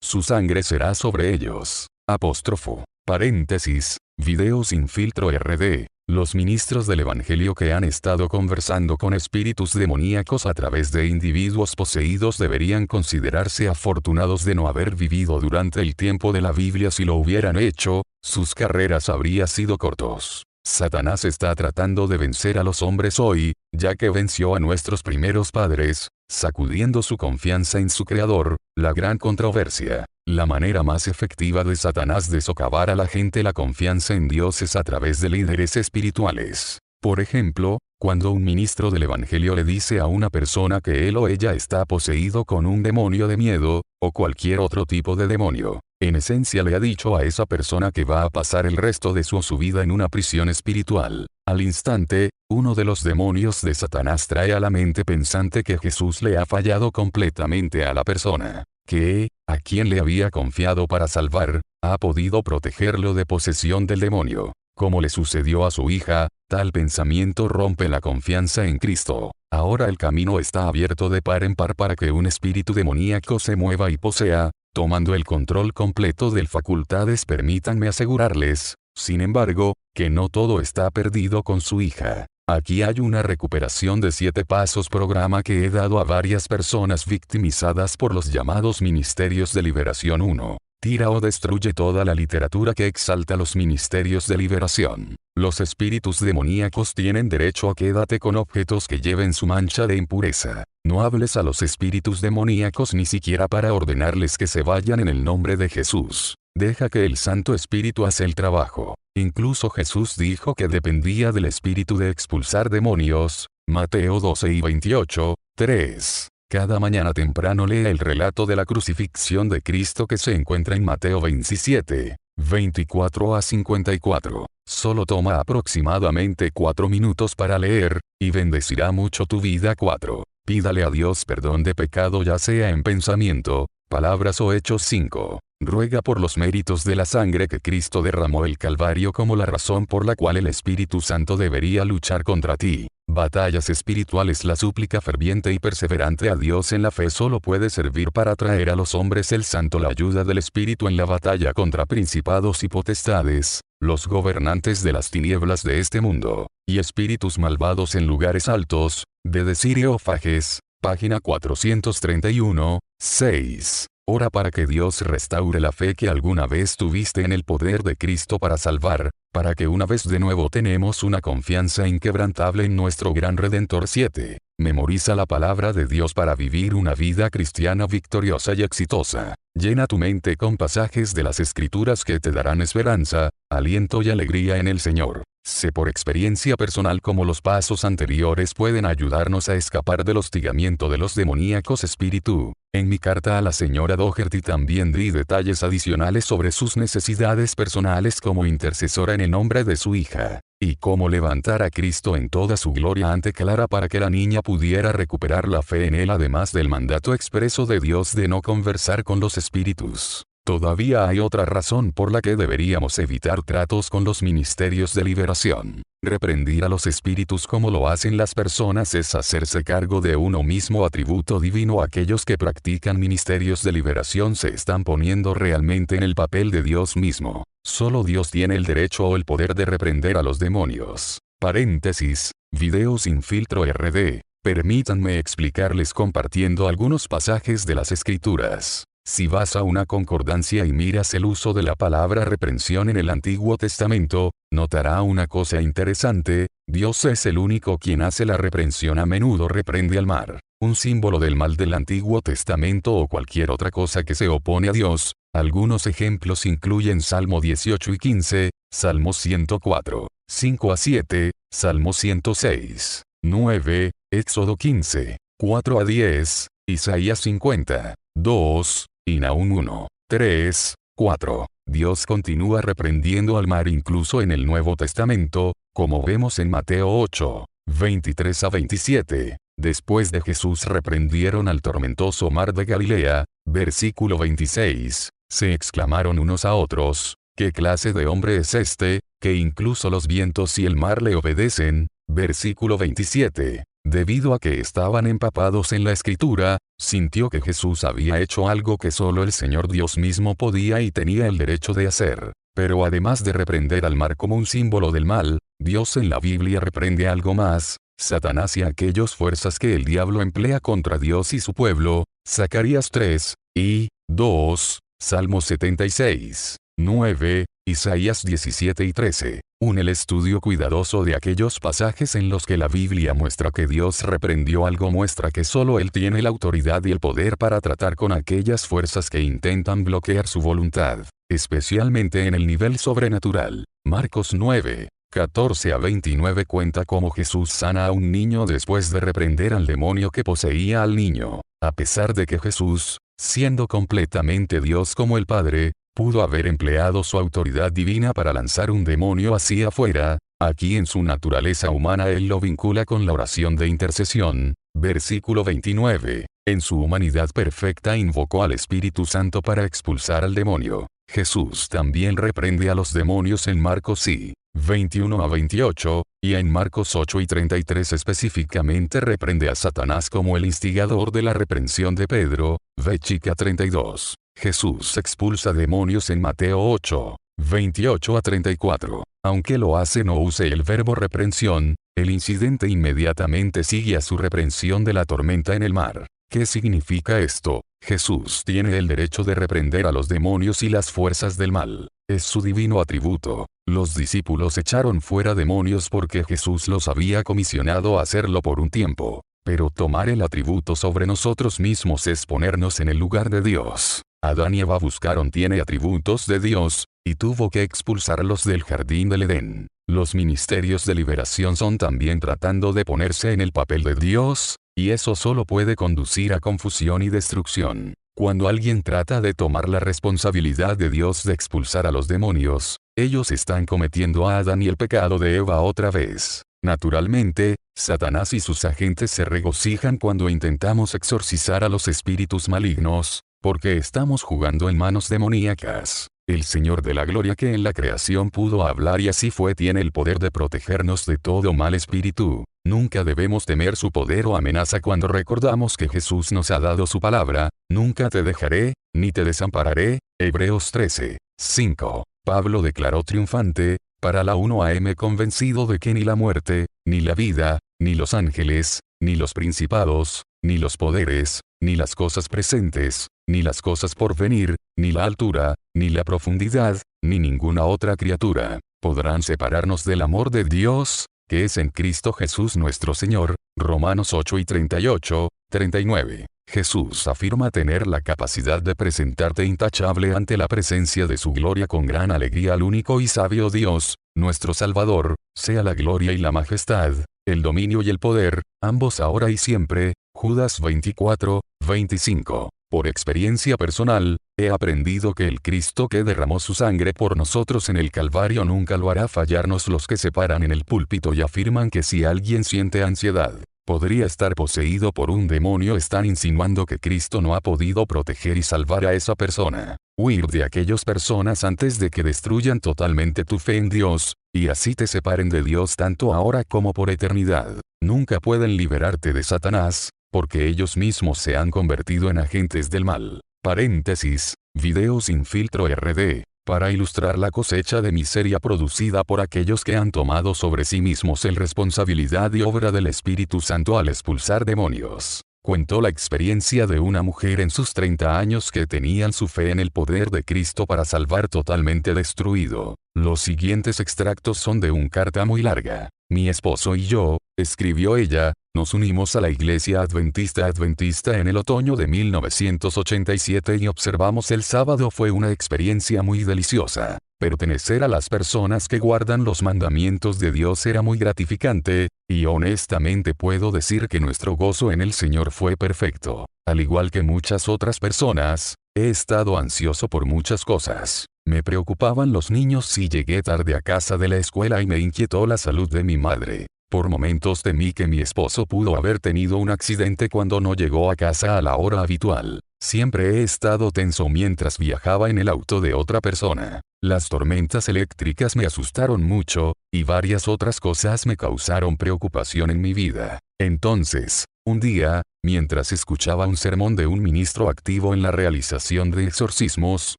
Su sangre será sobre ellos. Apóstrofo. Paréntesis. Video sin filtro RD. Los ministros del Evangelio que han estado conversando con espíritus demoníacos a través de individuos poseídos deberían considerarse afortunados de no haber vivido durante el tiempo de la Biblia. Si lo hubieran hecho, sus carreras habrían sido cortos. Satanás está tratando de vencer a los hombres hoy, ya que venció a nuestros primeros padres, sacudiendo su confianza en su Creador. La gran controversia. La manera más efectiva de Satanás de socavar a la gente la confianza en Dios es a través de líderes espirituales. Por ejemplo, cuando un ministro del Evangelio le dice a una persona que él o ella está poseído con un demonio de miedo, o cualquier otro tipo de demonio, en esencia le ha dicho a esa persona que va a pasar el resto de su vida en una prisión espiritual. Al instante, uno de los demonios de Satanás trae a la mente pensante que Jesús le ha fallado completamente a la persona, que, a quien le había confiado para salvar, ha podido protegerlo de posesión del demonio. como le sucedió a su hija, tal pensamiento rompe la confianza en Cristo. Ahora el camino está abierto de par en par para que un espíritu demoníaco se mueva y posea, tomando el control completo de facultades. Permítanme asegurarles, sin embargo, que no todo está perdido con su hija. Aquí hay una recuperación de 7 pasos programa que he dado a varias personas victimizadas por los llamados ministerios de liberación. 1. Tira o destruye toda la literatura que exalta los ministerios de liberación. Los espíritus demoníacos tienen derecho a quédate con objetos que lleven su mancha de impureza. No hables a los espíritus demoníacos ni siquiera para ordenarles que se vayan en el nombre de Jesús. Deja que el Santo Espíritu hace el trabajo. Incluso Jesús dijo que dependía del Espíritu de expulsar demonios. Mateo 12:28, 3. Cada mañana temprano lea el relato de la crucifixión de Cristo que se encuentra en Mateo 27, 24 a 54. Solo toma aproximadamente 4 minutos para leer, y bendecirá mucho tu vida. 4. Pídale a Dios perdón de pecado ya sea en pensamiento, palabras o hechos. 5. Ruega por los méritos de la sangre que Cristo derramó el Calvario como la razón por la cual el Espíritu Santo debería luchar contra ti. Batallas espirituales. La súplica ferviente y perseverante a Dios en la fe solo puede servir para traer a los hombres el santo la ayuda del Espíritu en la batalla contra principados y potestades, los gobernantes de las tinieblas de este mundo, y espíritus malvados en lugares altos, de Sireófages, página 431, 6. Ora para que Dios restaure la fe que alguna vez tuviste en el poder de Cristo para salvar, para que una vez de nuevo tenemos una confianza inquebrantable en nuestro gran Redentor. 7. Memoriza la palabra de Dios para vivir una vida cristiana victoriosa y exitosa. Llena tu mente con pasajes de las Escrituras que te darán esperanza, aliento y alegría en el Señor. Sé por experiencia personal cómo los pasos anteriores pueden ayudarnos a escapar del hostigamiento de los demoníacos espíritu. En mi carta a la señora Doherty también di detalles adicionales sobre sus necesidades personales como intercesora en el nombre de su hija, y cómo levantar a Cristo en toda su gloria ante Clara para que la niña pudiera recuperar la fe en él, además del mandato expreso de Dios de no conversar con los espíritus. Todavía hay otra razón por la que deberíamos evitar tratos con los ministerios de liberación. Reprender a los espíritus como lo hacen las personas es hacerse cargo de uno mismo atributo divino. Aquellos que practican ministerios de liberación se están poniendo realmente en el papel de Dios mismo. Solo Dios tiene el derecho o el poder de reprender a los demonios. Paréntesis, Video sin filtro RD. Permítanme explicarles compartiendo algunos pasajes de las Escrituras. Si vas a una concordancia y miras el uso de la palabra reprensión en el Antiguo Testamento, notará una cosa interesante: Dios es el único quien hace la reprensión. A menudo reprende al mar, un símbolo del mal del Antiguo Testamento o cualquier otra cosa que se opone a Dios. Algunos ejemplos incluyen Salmo 18 y 15, Salmo 104, 5 a 7, Salmo 106, 9, Éxodo 15, 4 a 10, Isaías 50, 2, y Nahum 1, 3, 4. Dios continúa reprendiendo al mar incluso en el Nuevo Testamento, como vemos en Mateo 8, 23 a 27. Después de Jesús reprendieron al tormentoso mar de Galilea, versículo 26, se exclamaron unos a otros: ¿qué clase de hombre es este, que incluso los vientos y el mar le obedecen? Versículo 27. Debido a que estaban empapados en la Escritura, sintió que Jesús había hecho algo que solo el Señor Dios mismo podía y tenía el derecho de hacer. Pero además de reprender al mar como un símbolo del mal, Dios en la Biblia reprende algo más: Satanás y aquellas fuerzas que el diablo emplea contra Dios y su pueblo. Zacarías 3, y 2, Salmo 76, 9, Isaías 17 y 13. El estudio cuidadoso de aquellos pasajes en los que la Biblia muestra que Dios reprendió algo muestra que solo Él tiene la autoridad y el poder para tratar con aquellas fuerzas que intentan bloquear su voluntad, especialmente en el nivel sobrenatural. Marcos 9, 14 a 29 cuenta cómo Jesús sana a un niño después de reprender al demonio que poseía al niño. A pesar de que Jesús, siendo completamente Dios como el Padre, pudo haber empleado su autoridad divina para lanzar un demonio hacia afuera, aquí en su naturaleza humana Él lo vincula con la oración de intercesión. Versículo 29. En su humanidad perfecta invocó al Espíritu Santo para expulsar al demonio. Jesús también reprende a los demonios en Marcos y 21 a 28, y en Marcos 8 y 33 específicamente reprende a Satanás como el instigador de la reprensión de Pedro, v chica 32. Jesús expulsa demonios en Mateo 8, 28 a 34. Aunque lo hace no use el verbo reprensión, el incidente inmediatamente sigue a su reprensión de la tormenta en el mar. ¿Qué significa esto? Jesús tiene el derecho de reprender a los demonios y las fuerzas del mal. Es su divino atributo. Los discípulos echaron fuera demonios porque Jesús los había comisionado a hacerlo por un tiempo. Pero tomar el atributo sobre nosotros mismos es ponernos en el lugar de Dios. Adán y Eva buscaron tiene atributos de Dios, y tuvo que expulsarlos del jardín del Edén. Los ministerios de liberación son también tratando de ponerse en el papel de Dios, y eso solo puede conducir a confusión y destrucción. Cuando alguien trata de tomar la responsabilidad de Dios de expulsar a los demonios, ellos están cometiendo a Adán y el pecado de Eva otra vez. Naturalmente, Satanás y sus agentes se regocijan cuando intentamos exorcizar a los espíritus malignos, porque estamos jugando en manos demoníacas. El Señor de la Gloria que en la creación pudo hablar y así fue tiene el poder de protegernos de todo mal espíritu. Nunca debemos temer su poder o amenaza cuando recordamos que Jesús nos ha dado su palabra, nunca te dejaré, ni te desampararé, Hebreos 13, 5. Pablo declaró triunfante, para la 1 AM convencido de que ni la muerte, ni la vida, ni los ángeles, ni los principados, ni los poderes, ni las cosas presentes, ni las cosas por venir, ni la altura, ni la profundidad, ni ninguna otra criatura, podrán separarnos del amor de Dios, que es en Cristo Jesús nuestro Señor. Romanos 8 y 38, 39. Jesús afirma tener la capacidad de presentarte intachable ante la presencia de su gloria con gran alegría al único y sabio Dios, nuestro Salvador, sea la gloria y la majestad, el dominio y el poder, ambos ahora y siempre. Judas 24, 25. Por experiencia personal, he aprendido que el Cristo que derramó su sangre por nosotros en el Calvario nunca lo hará fallarnos. Los que se paran en el púlpito y afirman que si alguien siente ansiedad, podría estar poseído por un demonio están insinuando que Cristo no ha podido proteger y salvar a esa persona. Huir de aquellas personas antes de que destruyan totalmente tu fe en Dios, y así te separen de Dios tanto ahora como por eternidad. Nunca pueden liberarte de Satanás, porque ellos mismos se han convertido en agentes del mal. Paréntesis, video sin filtro RD, para ilustrar la cosecha de miseria producida por aquellos que han tomado sobre sí mismos el responsabilidad y obra del Espíritu Santo al expulsar demonios. Cuentó la experiencia de una mujer en sus 30 años que tenían su fe en el poder de Cristo para salvar totalmente destruido. Los siguientes extractos son de una carta muy larga. Mi esposo y yo, escribió ella, nos unimos a la Iglesia Adventista en el otoño de 1987 y observamos el sábado. Fue una experiencia muy deliciosa. Pertenecer a las personas que guardan los mandamientos de Dios era muy gratificante, y honestamente puedo decir que nuestro gozo en el Señor fue perfecto. Al igual que muchas otras personas, he estado ansioso por muchas cosas. Me preocupaban los niños si llegué tarde a casa de la escuela y me inquietó la salud de mi madre. Por momentos temí que mi esposo pudo haber tenido un accidente cuando no llegó a casa a la hora habitual. Siempre he estado tenso mientras viajaba en el auto de otra persona. Las tormentas eléctricas me asustaron mucho, y varias otras cosas me causaron preocupación en mi vida. Entonces, un día, mientras escuchaba un sermón de un ministro activo en la realización de exorcismos,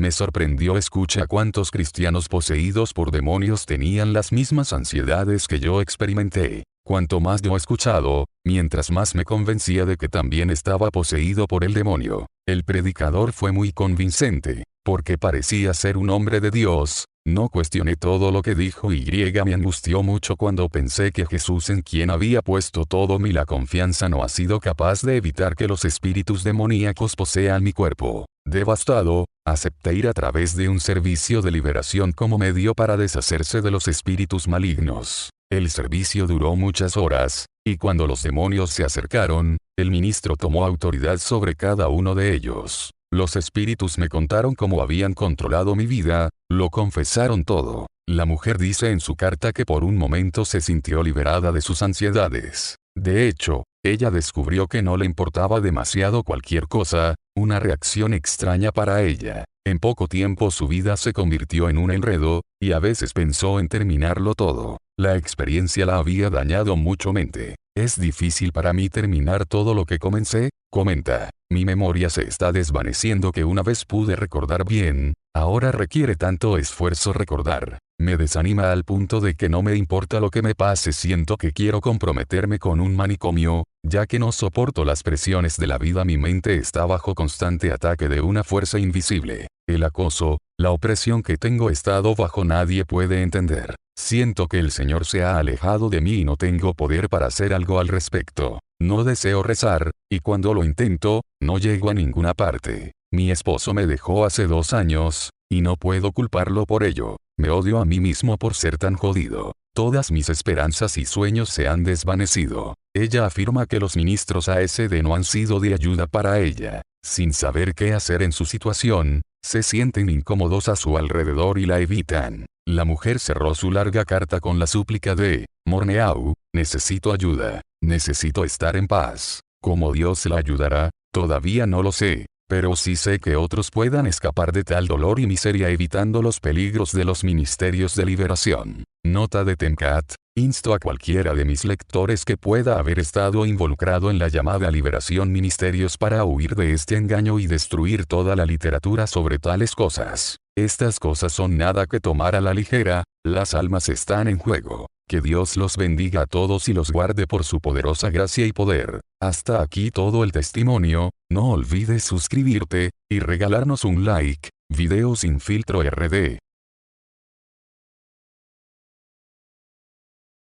me sorprendió escuchar cuántos cristianos poseídos por demonios tenían las mismas ansiedades que yo experimenté. Cuanto más yo he escuchado, mientras más me convencía de que también estaba poseído por el demonio. El predicador fue muy convincente, porque parecía ser un hombre de Dios. No cuestioné todo lo que dijo y me angustió mucho cuando pensé que Jesús, en quien había puesto todo mi la confianza, no ha sido capaz de evitar que los espíritus demoníacos posean mi cuerpo. Devastado, acepté ir a través de un servicio de liberación como medio para deshacerse de los espíritus malignos. El servicio duró muchas horas, y cuando los demonios se acercaron, el ministro tomó autoridad sobre cada uno de ellos. Los espíritus me contaron cómo habían controlado mi vida, lo confesaron todo. La mujer dice en su carta que por un momento se sintió liberada de sus ansiedades. De hecho, ella descubrió que no le importaba demasiado cualquier cosa, una reacción extraña para ella. En poco tiempo su vida se convirtió en un enredo, y a veces pensó en terminarlo todo. La experiencia la había dañado mucho mente. Es difícil para mí terminar todo lo que comencé, comenta. Mi memoria se está desvaneciendo que una vez pude recordar bien, ahora requiere tanto esfuerzo recordar. Me desanima al punto de que no me importa lo que me pase, siento que quiero comprometerme con un manicomio, ya que no soporto las presiones de la vida, mi mente está bajo constante ataque de una fuerza invisible. El acoso, la opresión que tengo estado bajo nadie puede entender. Siento que el Señor se ha alejado de mí y no tengo poder para hacer algo al respecto. No deseo rezar, y cuando lo intento, no llego a ninguna parte. Mi esposo me dejó hace 2 años, y no puedo culparlo por ello. Me odio a mí mismo por ser tan jodido. Todas mis esperanzas y sueños se han desvanecido. Ella afirma que los ministros ASD no han sido de ayuda para ella. Sin saber qué hacer en su situación, se sienten incómodos a su alrededor y la evitan. La mujer cerró su larga carta con la súplica de, Morneau, necesito ayuda, necesito estar en paz. ¿Cómo Dios la ayudará? Todavía no lo sé, pero sí sé que otros puedan escapar de tal dolor y miseria evitando los peligros de los ministerios de liberación. Nota de Tenkat. Insto a cualquiera de mis lectores que pueda haber estado involucrado en la llamada liberación ministerios para huir de este engaño y destruir toda la literatura sobre tales cosas. Estas cosas son nada que tomar a la ligera, las almas están en juego. Que Dios los bendiga a todos y los guarde por su poderosa gracia y poder. Hasta aquí todo el testimonio, no olvides suscribirte, y regalarnos un like. Video sin filtro RD.